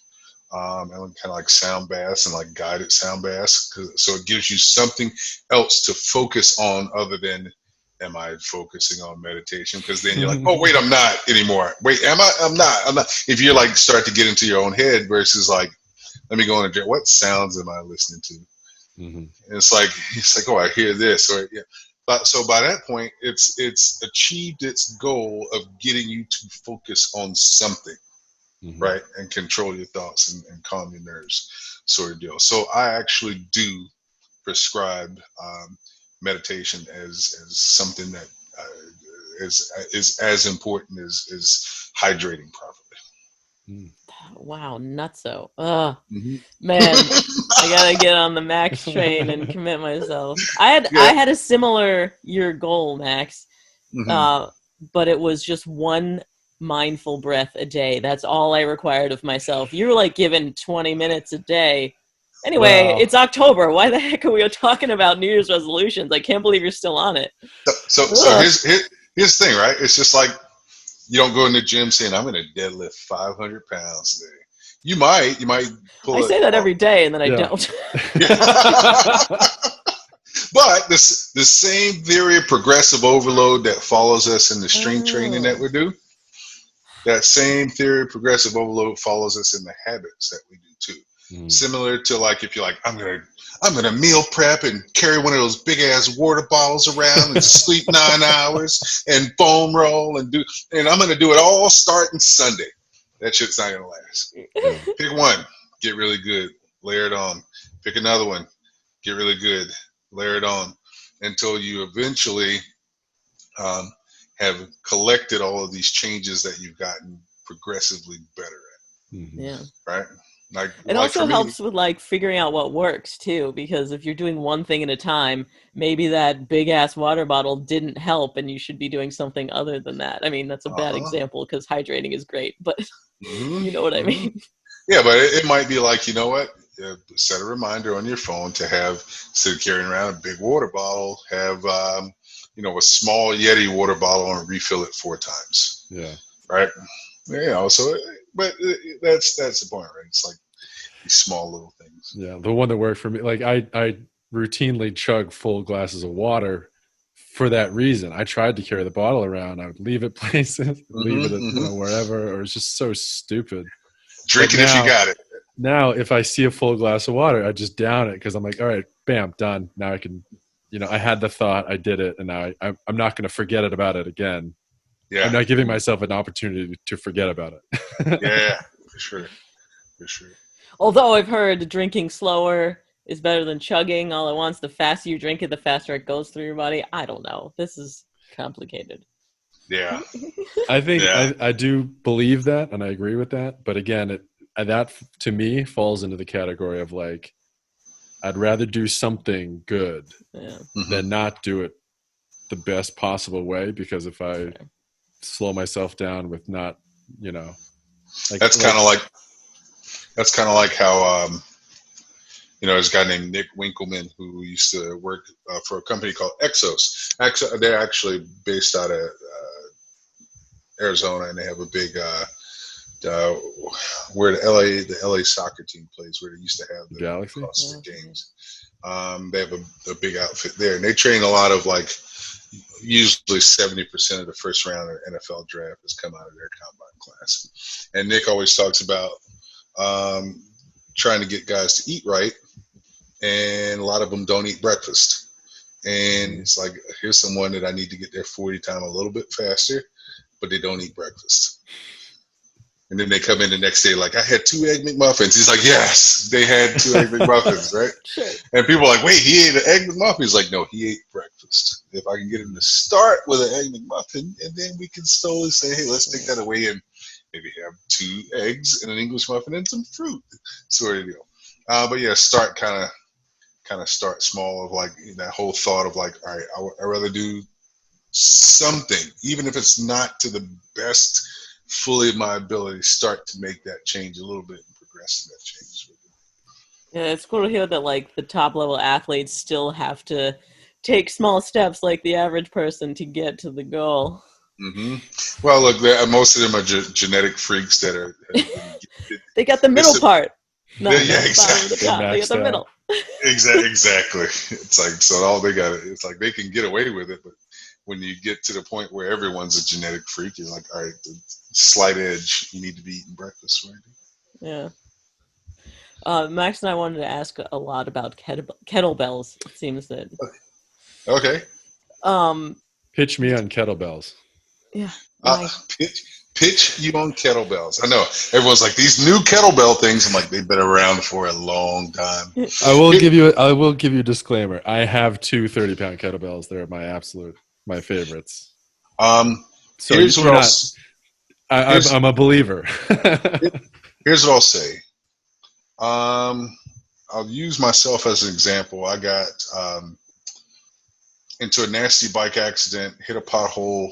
and kind of like sound baths and like guided sound baths, so it gives you something else to focus on other than am I focusing on meditation? Because then you're like, oh wait, I'm not anymore. Wait, am I? I'm not. If you like start to get into your own head versus like, let me go into what sounds am I listening to? And it's like, oh, I hear this, or yeah. But so by that point, it's achieved its goal of getting you to focus on something, right, and control your thoughts and calm your nerves, sort of deal. So I actually do prescribe meditation as something that is as important as hydrating properly. Wow, nutso. Man, I gotta get on the Max train and commit myself. I had a similar your goal, Max, but it was just one mindful breath a day. That's all I required of myself. You were like given 20 minutes a day. Anyway, It's October. Why the heck are we talking about New Year's resolutions? I can't believe you're still on it. So here's the thing, right? It's just like you don't go in the gym saying, I'm going to deadlift 500 pounds today. You might pull I say that every day, and then I don't. But the same theory of progressive overload that follows us in the strength training that we do, that same theory of progressive overload follows us in the habits that we do too. Similar to like if you're like, I'm gonna meal prep and carry one of those big ass water bottles around and sleep 9 hours and foam roll and I'm gonna do it all starting Sunday. That shit's not gonna last. Pick one, get really good, layer it on. Pick another one, get really good, layer it on, until you eventually have collected all of these changes that you've gotten progressively better at. Yeah. Right? It also helps with like figuring out what works too, because if you're doing one thing at a time, maybe that big ass water bottle didn't help and you should be doing something other than that. I mean, that's a bad example because hydrating is great, but you know what I mean? Yeah, but it might be like, you know what? set a reminder on your phone to have, instead of carrying around a big water bottle, have a small Yeti water bottle and refill it 4 times. Yeah. Right. So, but that's the point, right? It's like these small little things. Yeah. The one that worked for me, like I routinely chug full glasses of water for that reason. I tried to carry the bottle around. I would leave it places, leave it at, wherever, or it's just so stupid. Drink it if you got it. Now, if I see a full glass of water, I just down it because I'm like, all right, bam, done. Now I can, I had the thought, I did it, and now I'm not going to forget about it again. Yeah. I'm not giving myself an opportunity to forget about it. Yeah, for sure. Although I've heard drinking slower is better than chugging all at once. The faster you drink it, the faster it goes through your body. I don't know. This is complicated. Yeah. I think I do believe that, and I agree with that. But again, that to me falls into the category of like, I'd rather do something good than not do it the best possible way, because if I slow myself down with not, that's kind of like how there's a guy named Nick Winkleman who used to work for a company called Exos. They're actually based out of Arizona, and they have a big where the LA soccer team plays, where they used to have the Galaxy CrossFit games. They have a big outfit there, and they train a lot of like, usually 70% of the first round of NFL draft has come out of their combine class. And Nick always talks about trying to get guys to eat right, and a lot of them don't eat breakfast. And it's like, here's someone that I need to get their 40 time a little bit faster, but they don't eat breakfast. And then they come in the next day like, I had 2 Egg McMuffins. He's like, yes, they had 2 Egg McMuffins, right? Sure. And people are like, wait, he ate an Egg McMuffin? He's like, no, he ate breakfast. If I can get him to start with an Egg McMuffin, and then we can slowly say, hey, let's take that away and maybe have 2 eggs and an English muffin and some fruit, sort of deal. But yeah, kind of start small, of like that whole thought of like, all right, I'd rather do something, even if it's not to the best fully of my ability, start to make that change a little bit and progress to that change. Yeah, it's cool to hear that like the top level athletes still have to take small steps like the average person to get to the goal. Mm-hmm. Well, look, most of them are genetic freaks that are. They got the middle part. Yeah, exactly. They got the middle. Exactly. It's like, so all they got, it's like they can get away with it, but when you get to the point where everyone's a genetic freak, you're like, all right, the slight edge, you need to be eating breakfast, right? Yeah. Max and I wanted to ask a lot about kettlebells. It seems that. Okay. Pitch me on kettlebells. Yeah. Pitch you on kettlebells. I know everyone's like, these new kettlebell things. I'm like, they've been around for a long time. I will give you a disclaimer. I have 2 30-pound kettlebells. They're my favorites. So here's what I'm a believer. Here's what I'll say. I'll use myself as an example. I got into a nasty bike accident, hit a pothole,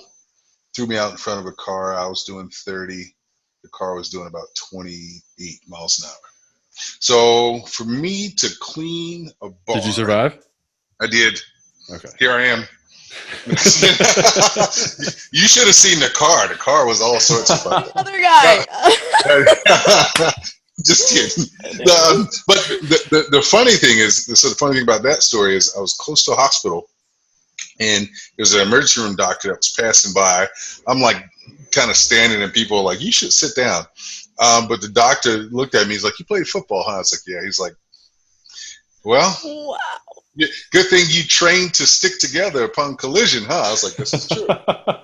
threw me out in front of a car. I was doing 30. The car was doing about 28 miles an hour. So for me to clean a bar. Did you survive? I did. Okay. Here I am. You should have seen the car. The car was all sorts of fun. Other guy. Just kidding. But the funny thing is, the funny thing about that story is I was close to a hospital, and there's an emergency room doctor that was passing by. I'm like kind of standing, and people are like, you should sit down. But the doctor looked at me. He's like, you played football, huh? I was like, yeah. He's like, well, wow. Good thing you trained to stick together upon collision, huh? I was like, this is true.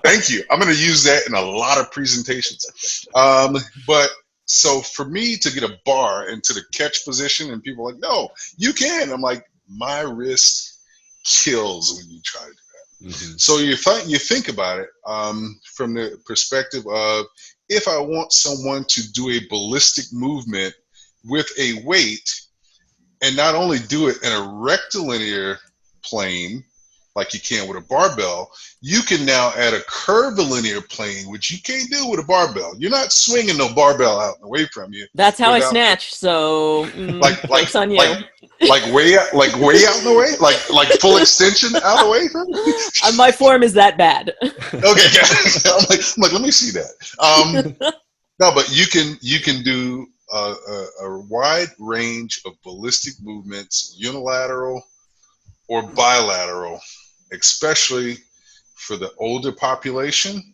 Thank you. I'm going to use that in a lot of presentations. But so for me to get a bar into the catch position, and people are like, no, you can. I'm like, my wrist kills when you try to do that. Mm-hmm. So you think about it from the perspective of, if I want someone to do a ballistic movement with a weight, and not only do it in a rectilinear plane, like you can with a barbell, you can now add a curvilinear plane, which you can't do with a barbell. You're not swinging no barbell out and away from you. That's how I snatch. So joke's on you. Like way out in the way, like full extension out away from you. My form is that bad. Okay, I'm like, let me see that. No, but you can do a wide range of ballistic movements, unilateral or bilateral, especially for the older population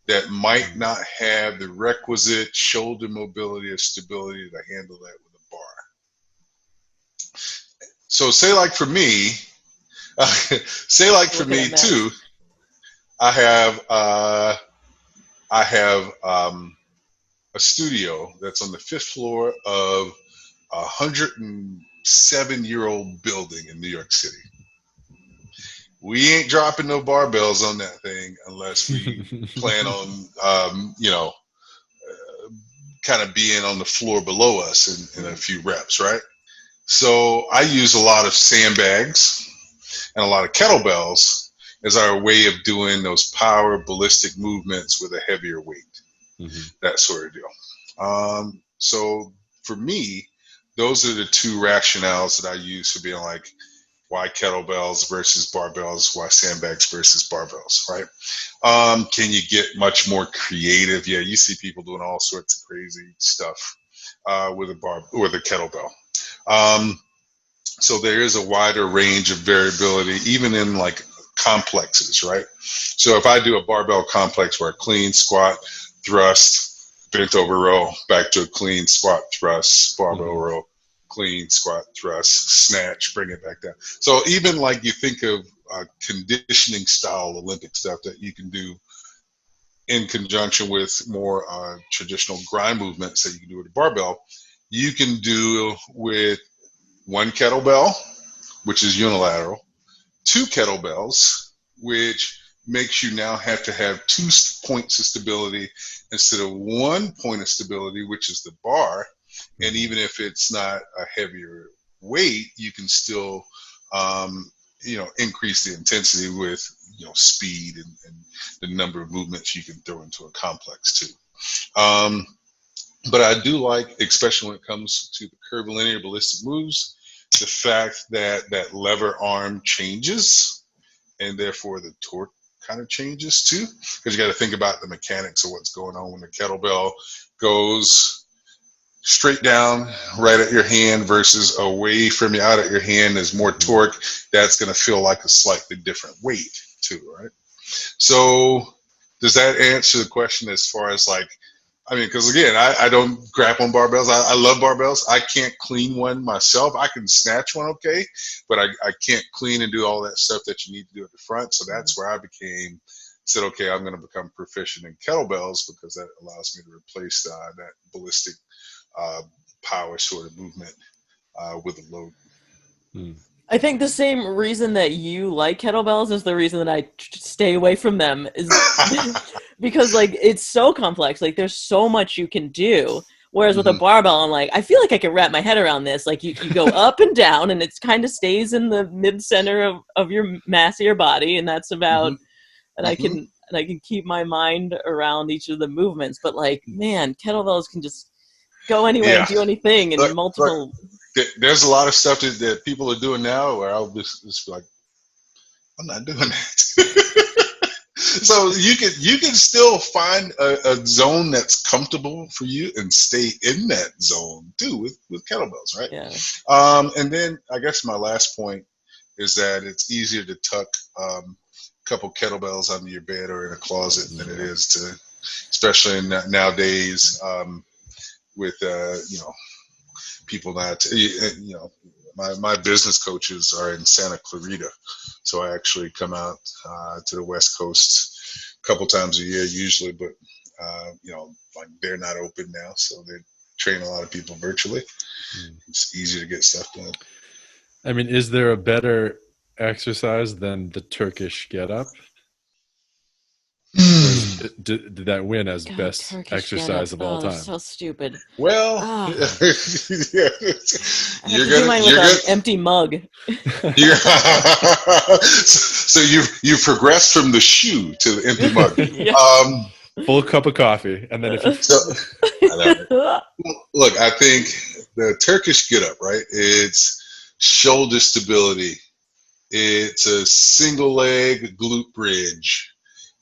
that might not have the requisite shoulder mobility or stability to handle that with a bar. So say like for me too, I have a studio that's on the 5th floor of a 107-year-old building in New York City. We ain't dropping no barbells on that thing unless we plan on, kind of being on the floor below us in a few reps, right? So I use a lot of sandbags and a lot of kettlebells as our way of doing those power ballistic movements with a heavier weight, that sort of deal. So for me, those are the two rationales that I use for being like, why kettlebells versus barbells, why sandbags versus barbells, right? Can you get much more creative? Yeah, you see people doing all sorts of crazy stuff with a kettlebell. So there is a wider range of variability, even in like complexes, right? So if I do a barbell complex where I clean, squat, thrust, bent over row, back to a clean, squat, thrust, barbell row, clean, squat, thrust, snatch, bring it back down. So even like you think of conditioning style Olympic stuff that you can do in conjunction with more traditional grind movements that you can do with a barbell, you can do with one kettlebell, which is unilateral, 2 kettlebells, which makes you now have to have 2 points of stability instead of 1 point of stability, which is the bar. And even if it's not a heavier weight, you can still, increase the intensity with, speed and the number of movements you can throw into a complex too. But I do like, especially when it comes to the curvilinear ballistic moves, the fact that that lever arm changes and therefore the torque kind of changes too, because you got to think about the mechanics of what's going on when the kettlebell goes straight down right at your hand versus away from you out at your hand. There's more torque. That's going to feel like a slightly different weight too, right? So does that answer the question as far as like, because again, I don't grapple on barbells. I love barbells. I can't clean one myself. I can snatch one okay, but I can't clean and do all that stuff that you need to do at the front. So that's where I said, okay, I'm going to become proficient in kettlebells because that allows me to replace that ballistic power sort of movement with a load. I think the same reason that you like kettlebells is the reason that I stay away from them, is because like it's so complex. Like there's so much you can do. Whereas with a barbell, I'm like, I feel like I can wrap my head around this. Like you go up and down, and it kind of stays in the mid center of your mass of your body, and that's about. And I can keep my mind around each of the movements. But like, man, kettlebells can just go anywhere and do anything in multiple. There's a lot of stuff that people are doing now where I'll just be like, I'm not doing that. So you can still find a zone that's comfortable for you and stay in that zone too with kettlebells, right? Yeah. And then I guess my last point is that it's easier to tuck a couple kettlebells under your bed or in a closet than it is to, especially nowadays with people not, my business coaches are in Santa Clarita, so I actually come out to the West Coast a couple times a year usually, but like they're not open now, so they train a lot of people virtually. It's easy to get stuff done. I mean, is there a better exercise than the Turkish get up? did that win as God, best Turkish exercise of all that's time? so stupid. Well, Ah, yeah, I have to do mine with an empty mug. Yeah. So you progressed from the shoe to the empty mug. Yeah. Full cup of coffee, and then if you So I know. Look, I think the Turkish get up, right? It's shoulder stability. It's a single leg glute bridge.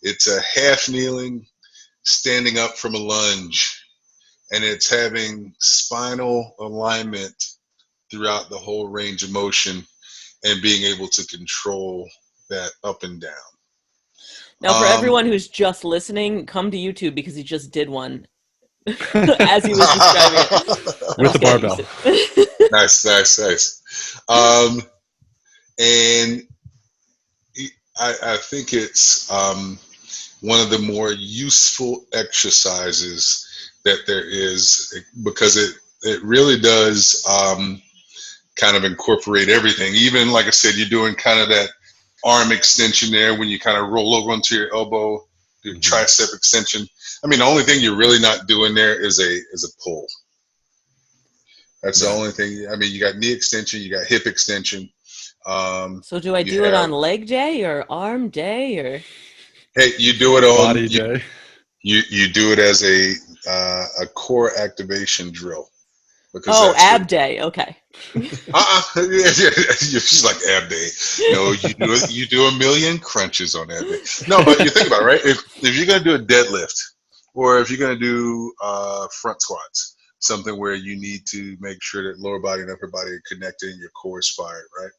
It's a half kneeling, standing up from a lunge. And it's having spinal alignment throughout the whole range of motion and being able to control that up and down. Now, for everyone who's just listening, come to YouTube because he just did one as he was describing it. with the barbell. Nice. And I think it's one of the more useful exercises that there is, because it really does kind of incorporate everything. Even like I said, you're doing kind of that arm extension there when you kind of roll over onto your elbow, do tricep extension. I mean, the only thing you're really not doing there is a pull. That's the only thing. I mean, you got knee extension, you got hip extension. So do I do it on leg day or arm day, or? Hey, you do it on body day. You do it as a core activation drill. Ab day. Okay. She's like ab day. No, you do 1,000,000 crunches on ab day. No, but you think about it, right? If you're gonna do a deadlift, or if you're gonna do front squats, something where you need to make sure that lower body and upper body are connected and your core is fired, right?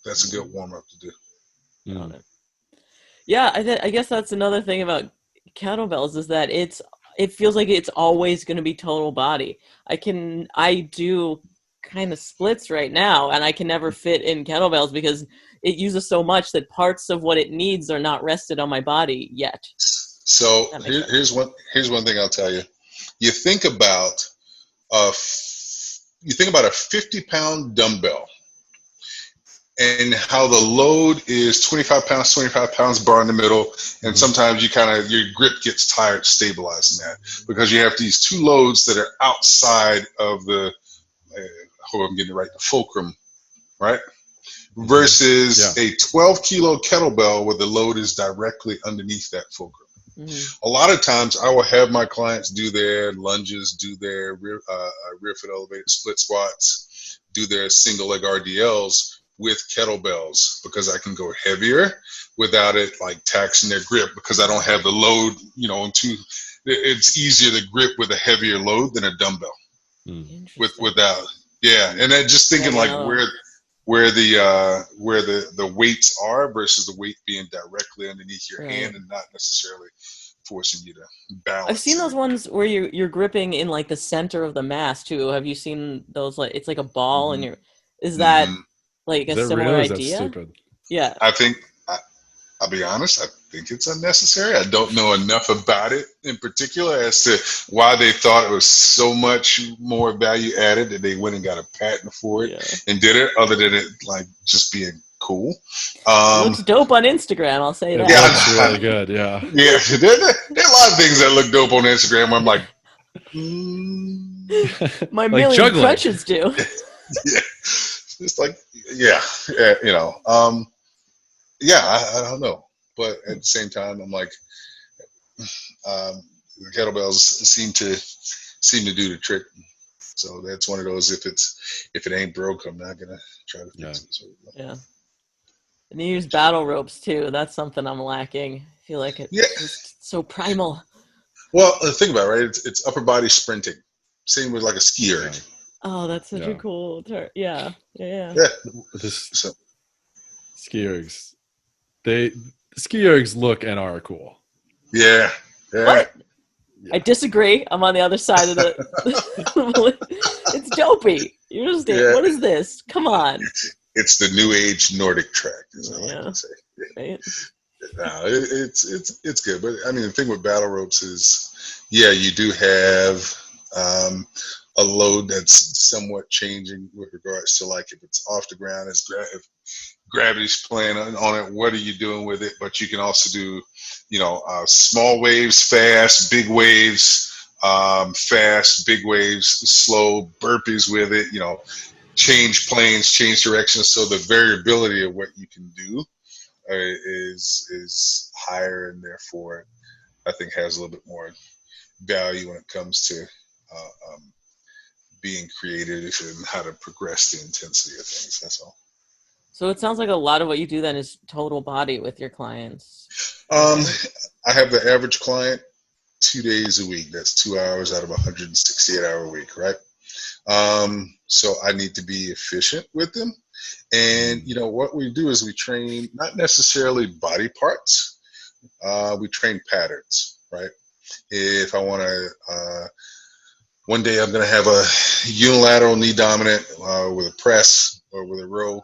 That's a good warm up to do. Got it. Yeah, I guess that's another thing about kettlebells is that it feels like it's always going to be total body. I do kind of splits right now, and I can never fit in kettlebells because it uses so much that parts of what it needs are not rested on my body yet. So here's one thing I'll tell you. You think about a 50-pound dumbbell and how the load is 25 pounds bar in the middle, and sometimes your grip gets tired stabilizing that because you have these two loads that are outside of the hope I'm getting it right, the fulcrum, right? Versus a 12-kilo kettlebell where the load is directly underneath that fulcrum. A lot of times I will have my clients do their lunges, do their rear foot elevated split squats, do their single leg RDLs with kettlebells because I can go heavier without it like taxing their grip because I don't have the load, it's easier to grip with a heavier load than a dumbbell. Without. And then just thinking like where the weights are versus the weight being directly underneath your hand and not necessarily forcing you to balance. I've seen those ones where you're gripping in like the center of the mass too. Have you seen those? Like it's like a ball and is that like a similar idea? Stupid? Yeah. I think I'll be honest, I think it's unnecessary. I don't know enough about it in particular as to why they thought it was so much more value added that they went and got a patent for it and did it, other than it like just being cool. It looks dope on Instagram, I'll say that. Yeah, it's really good, yeah. Yeah, there are a lot of things that look dope on Instagram where I'm like, my like million juggling. crunches do. It's like, I don't know, but at the same time, I'm like, the kettlebells seem to do the trick. So that's one of those. If it ain't broke, I'm not gonna try to fix it. Yeah. And you use battle ropes too. That's something I'm lacking. I feel like it's just so primal. Well, think about it, right? It's upper body sprinting. Same with like a ski erg. Oh, that's such a cool term. Yeah. Ski ergs. The ski ergs look and are cool. Yeah. What? I disagree. I'm on the other side of the. It's dopey. You're just what is this? Come on. It's the new age Nordic track, is what I can say. Right. No, it's good, but I mean the thing with battle ropes is, you do have a load that's somewhat changing with regards to like if it's off the ground, if gravity's playing on it. What are you doing with it? But you can also do, small waves, fast, big waves, fast, big waves, slow, burpees with it, change planes, change directions. So the variability of what you can do is higher, and therefore I think has a little bit more value when it comes to being creative and how to progress the intensity of things. That's all. So it sounds like a lot of what you do then is total body with your clients. I have the average client 2 days a week. That's 2 hours out of a 168-hour week, right? So I need to be efficient with them. And, what we do is we train not necessarily body parts. We train patterns, right? If I want to, one day I'm going to have a unilateral knee dominant with a press or with a row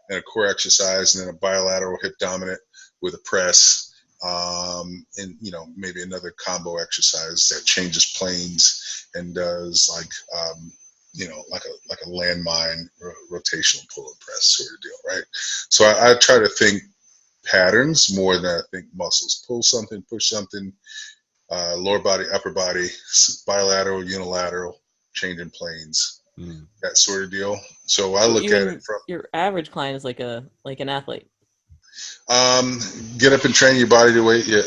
and a core exercise, and then a bilateral hip dominant with a press, and maybe another combo exercise that changes planes and does like a landmine rotational pull and press sort of deal, right? So I try to think patterns more than I think muscles. Pull something, push something, lower body, upper body, bilateral, unilateral, changing planes. That sort of deal. So I look at it from your average client is like an athlete. Get up and train your body to weight. Yeah.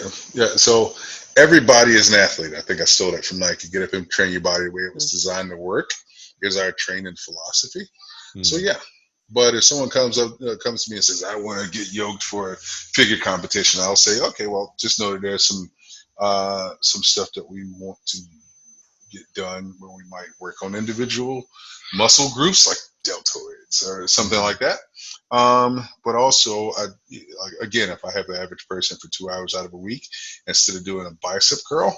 So everybody is an athlete. I think I stole that from Nike. Get up and train your body the way it was designed to work is our training philosophy. So yeah. But if someone comes to me and says, I want to get yoked for a figure competition, I'll say, okay, well, just know that there's some stuff that we want to get done where we might work on individual muscle groups like deltoids or something like that. But also, again, if I have the average person for 2 hours out of a week, instead of doing a bicep curl,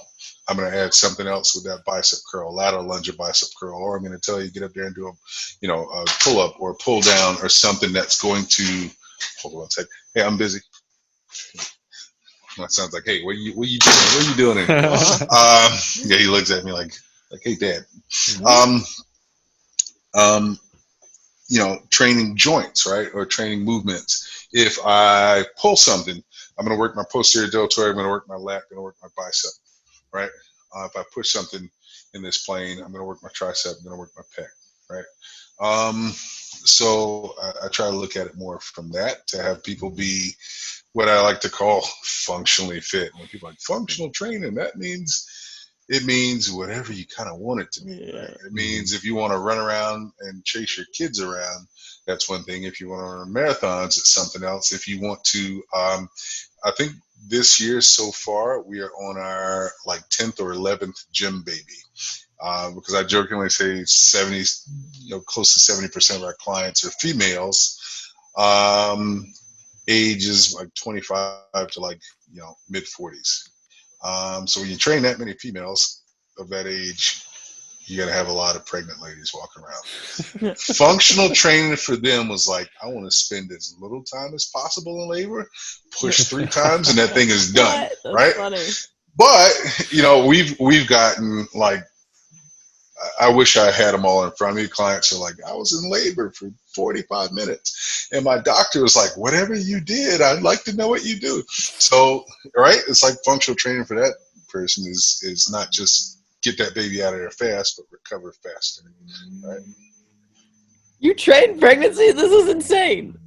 I'm going to add something else with that bicep curl, lateral lunge or bicep curl, or I'm going to tell you get up there and do a pull up or a pull down or something that's going to hold on one second. Hey, I'm busy. That sounds like, hey, what are you doing? What are you doing? Yeah, he looks at me like, hey, Dad. Training joints, right, or training movements. If I pull something, I'm going to work my posterior deltoid. I'm going to work my lat. I'm going to work my bicep, right? If I push something in this plane, I'm going to work my tricep. I'm going to work my pec, right? So I try to look at it more from that to have people be what I like to call functionally fit. When people are like functional training, it means whatever you kind of want it to be. Right? It means if you want to run around and chase your kids around, that's one thing. If you want to run marathons, it's something else. If you want to, I think this year so far, we are on our 10th or 11th gym baby. Because I jokingly say 70, close to 70% of our clients are females. Age is 25 to mid 40s. So when you train that many females of that age, you got to have a lot of pregnant ladies walking around. Functional training for them was I want to spend as little time as possible in labor, push 3 times, and that thing is done. That's right? Funny. But we've gotten I wish I had them all in front of me. Clients are like, I was in labor for 45 minutes. And my doctor was like, whatever you did, I'd like to know what you do. So, right? It's like functional training for that person is not just get that baby out of there fast, but recover faster. Right? You train pregnancy? This is insane.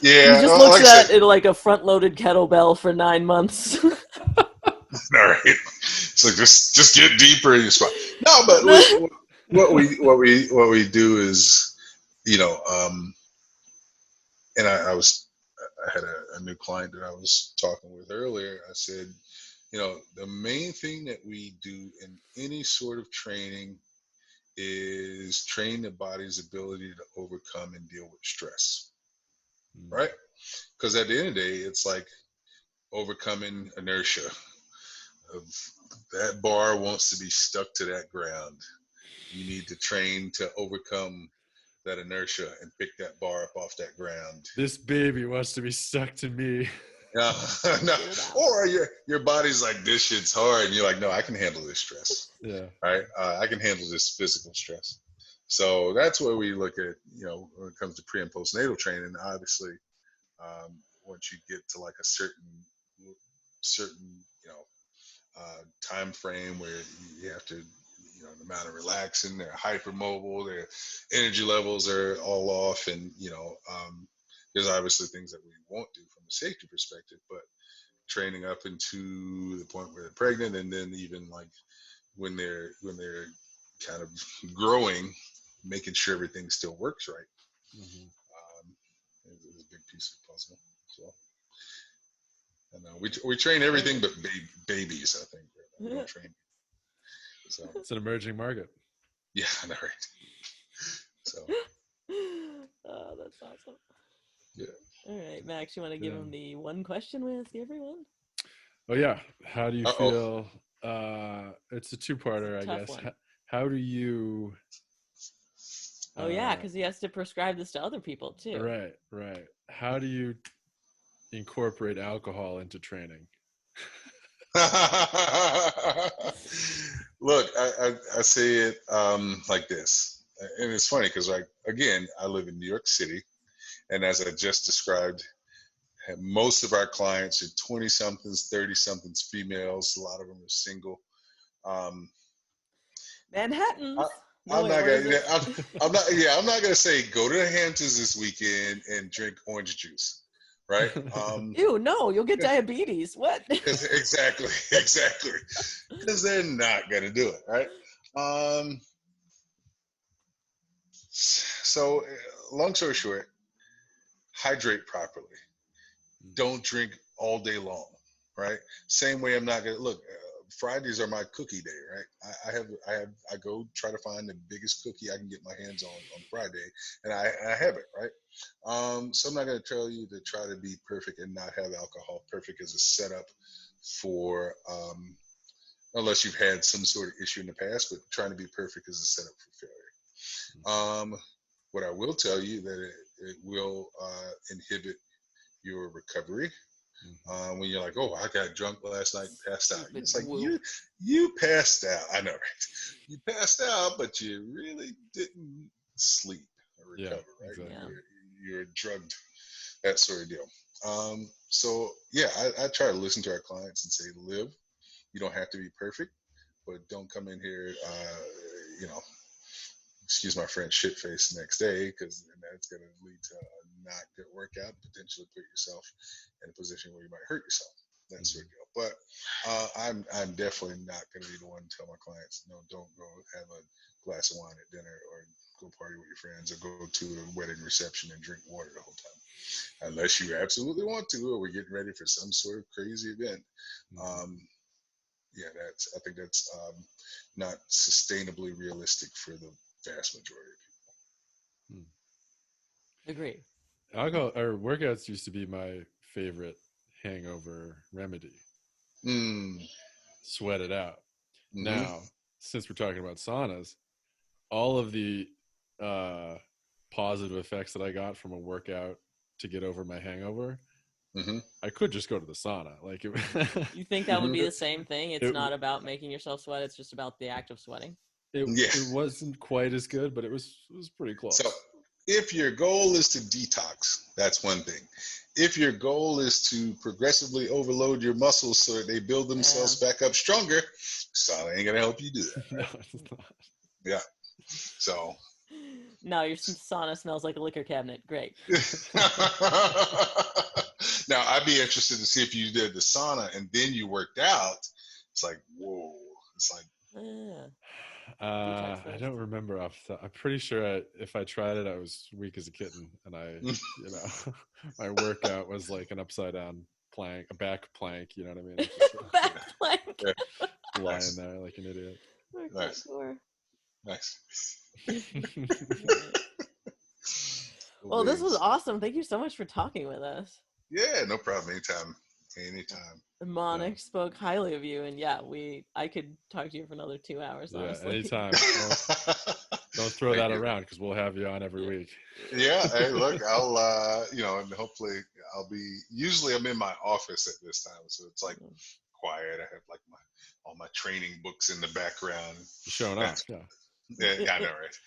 Yeah. He just looks at it like a front-loaded kettlebell for 9 months. All right. It's like just get deeper in your squat. No, but what we do is, and I had a new client that I was talking with earlier. I said, the main thing that we do in any sort of training is train the body's ability to overcome and deal with stress, right? Because at the end of the day, it's like overcoming inertia. That bar wants to be stuck to that ground. You need to train to overcome that inertia and pick that bar up off that ground. This baby wants to be stuck to me. No. Or your body's like, this shit's hard, and you're like, no, I can handle this stress. Yeah. Right. I can handle this physical stress. So that's where we look at, when it comes to pre and postnatal training. Obviously, Once you get to like a certain time frame where you have to, the amount of relaxing, they're hypermobile, their energy levels are all off, and there's obviously things that we won't do from a safety perspective, but training up into the point where they're pregnant, and then even like when they're kind of growing, making sure everything still works right. Is a big piece of the puzzle. So we train everything but babies. I think we don't train. So it's an emerging market. Yeah, I know, right? So. Oh, that's awesome. Yeah. All right, Max, you want to give him the one question we ask everyone? Oh yeah. How do you feel? It's a two-parter, I guess. How do you? Oh yeah, because he has to prescribe this to other people too. Right. How do you incorporate alcohol into training? Look, I say it like this, and it's funny because again, I live in New York City, and as I just described, most of our clients are 20-somethings, 30-somethings, females. A lot of them are single. Manhattans. I'm not gonna say go to the Hamptons this weekend and drink orange juice, right? Ew, no, you'll get diabetes. What? Exactly, because they're not gonna do it, right? So, long story short, hydrate properly. Don't drink all day long, right? Same way I'm not gonna look. Fridays are my cookie day, right? I go try to find the biggest cookie I can get my hands on Friday, and I have it, right? So I'm not going to tell you to try to be perfect and not have alcohol. Perfect as a setup for, unless you've had some sort of issue in the past, but trying to be perfect is a setup for failure. What I will tell you that it will inhibit your recovery. When you're like, oh, I got drunk last night and passed out. It's like, you passed out. I know, right? You passed out, but you really didn't sleep or recover, right? Exactly. You're drugged, that sort of deal. So, yeah, I try to listen to our clients and say, live. You don't have to be perfect, but don't come in here, excuse my French, shit face the next day, because that's going to lead to a not good workout, potentially put yourself in a position where you might hurt yourself. That sort of deal. But I'm definitely not going to be the one to tell my clients, no, don't go have a glass of wine at dinner or go party with your friends or go to a wedding reception and drink water the whole time, unless you absolutely want to, or we're getting ready for some sort of crazy event. I think that's not sustainably realistic for the vast majority of people. Agree. Alcohol or workouts used to be my favorite hangover remedy. Sweat it out. Now, since we're talking about saunas, all of the positive effects that I got from a workout to get over my hangover, I could just go to the sauna. Like, you think that would be the same thing? It's not about making yourself sweat; it's just about the act of sweating. It wasn't quite as good, but it was pretty close. So, if your goal is to detox, that's one thing. If your goal is to progressively overload your muscles so that they build themselves back up stronger, sauna ain't gonna help you do that. Right? No, it's not. Yeah. So. No, your sauna smells like a liquor cabinet. Great. Now, I'd be interested to see if you did the sauna and then you worked out. It's like, whoa. It's like. I don't remember I'm pretty sure if I tried it, I was weak as a kitten, and my workout was like an upside down plank, a back plank. You know what I mean? Back plank. Lying there like an idiot. Nice. Well, this was awesome. Thank you so much for talking with us. Yeah, no problem. Anytime. Monik spoke highly of you, and I could talk to you for another 2 hours. Honestly. Anytime. Don't throw that around, because we'll have you on every week. Yeah. Hey, look, I'll and hopefully usually I'm in my office at this time, so it's like quiet. I have like all my training books in the background. Showing off. Yeah. Yeah, I know, right?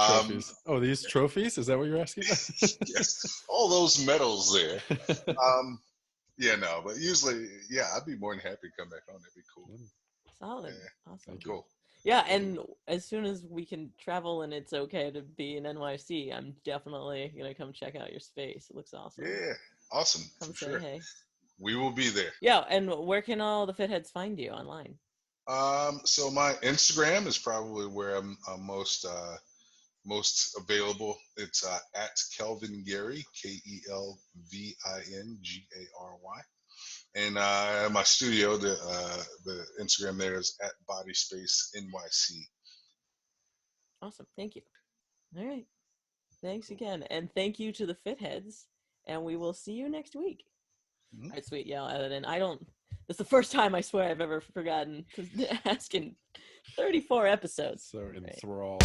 Trophies. Oh, these trophies? Is that what you're asking about? Yes, all those medals there. Yeah, no, but usually, yeah, I'd be more than happy to come back on. That'd be cool. Solid. Yeah. Awesome. Cool. Yeah, and as soon as we can travel and it's okay to be in NYC, I'm definitely gonna come check out your space. It looks awesome. Yeah, awesome. Come for say sure. hey. We will be there. Yeah, and where can all the fitheads find you online? So my Instagram is probably where I'm most available. It's at Kelvin Gary, KelvinGary, and my studio, the Instagram there is at Body Space NYC. Awesome, thank you. All right, thanks again, and thank you to the fitheads, and we will see you next week. Mm-hmm. All right, sweet. Yeah, I'll edit in. I don't. That's the first time I swear I've ever forgotten to ask in 34 episodes. So enthralled.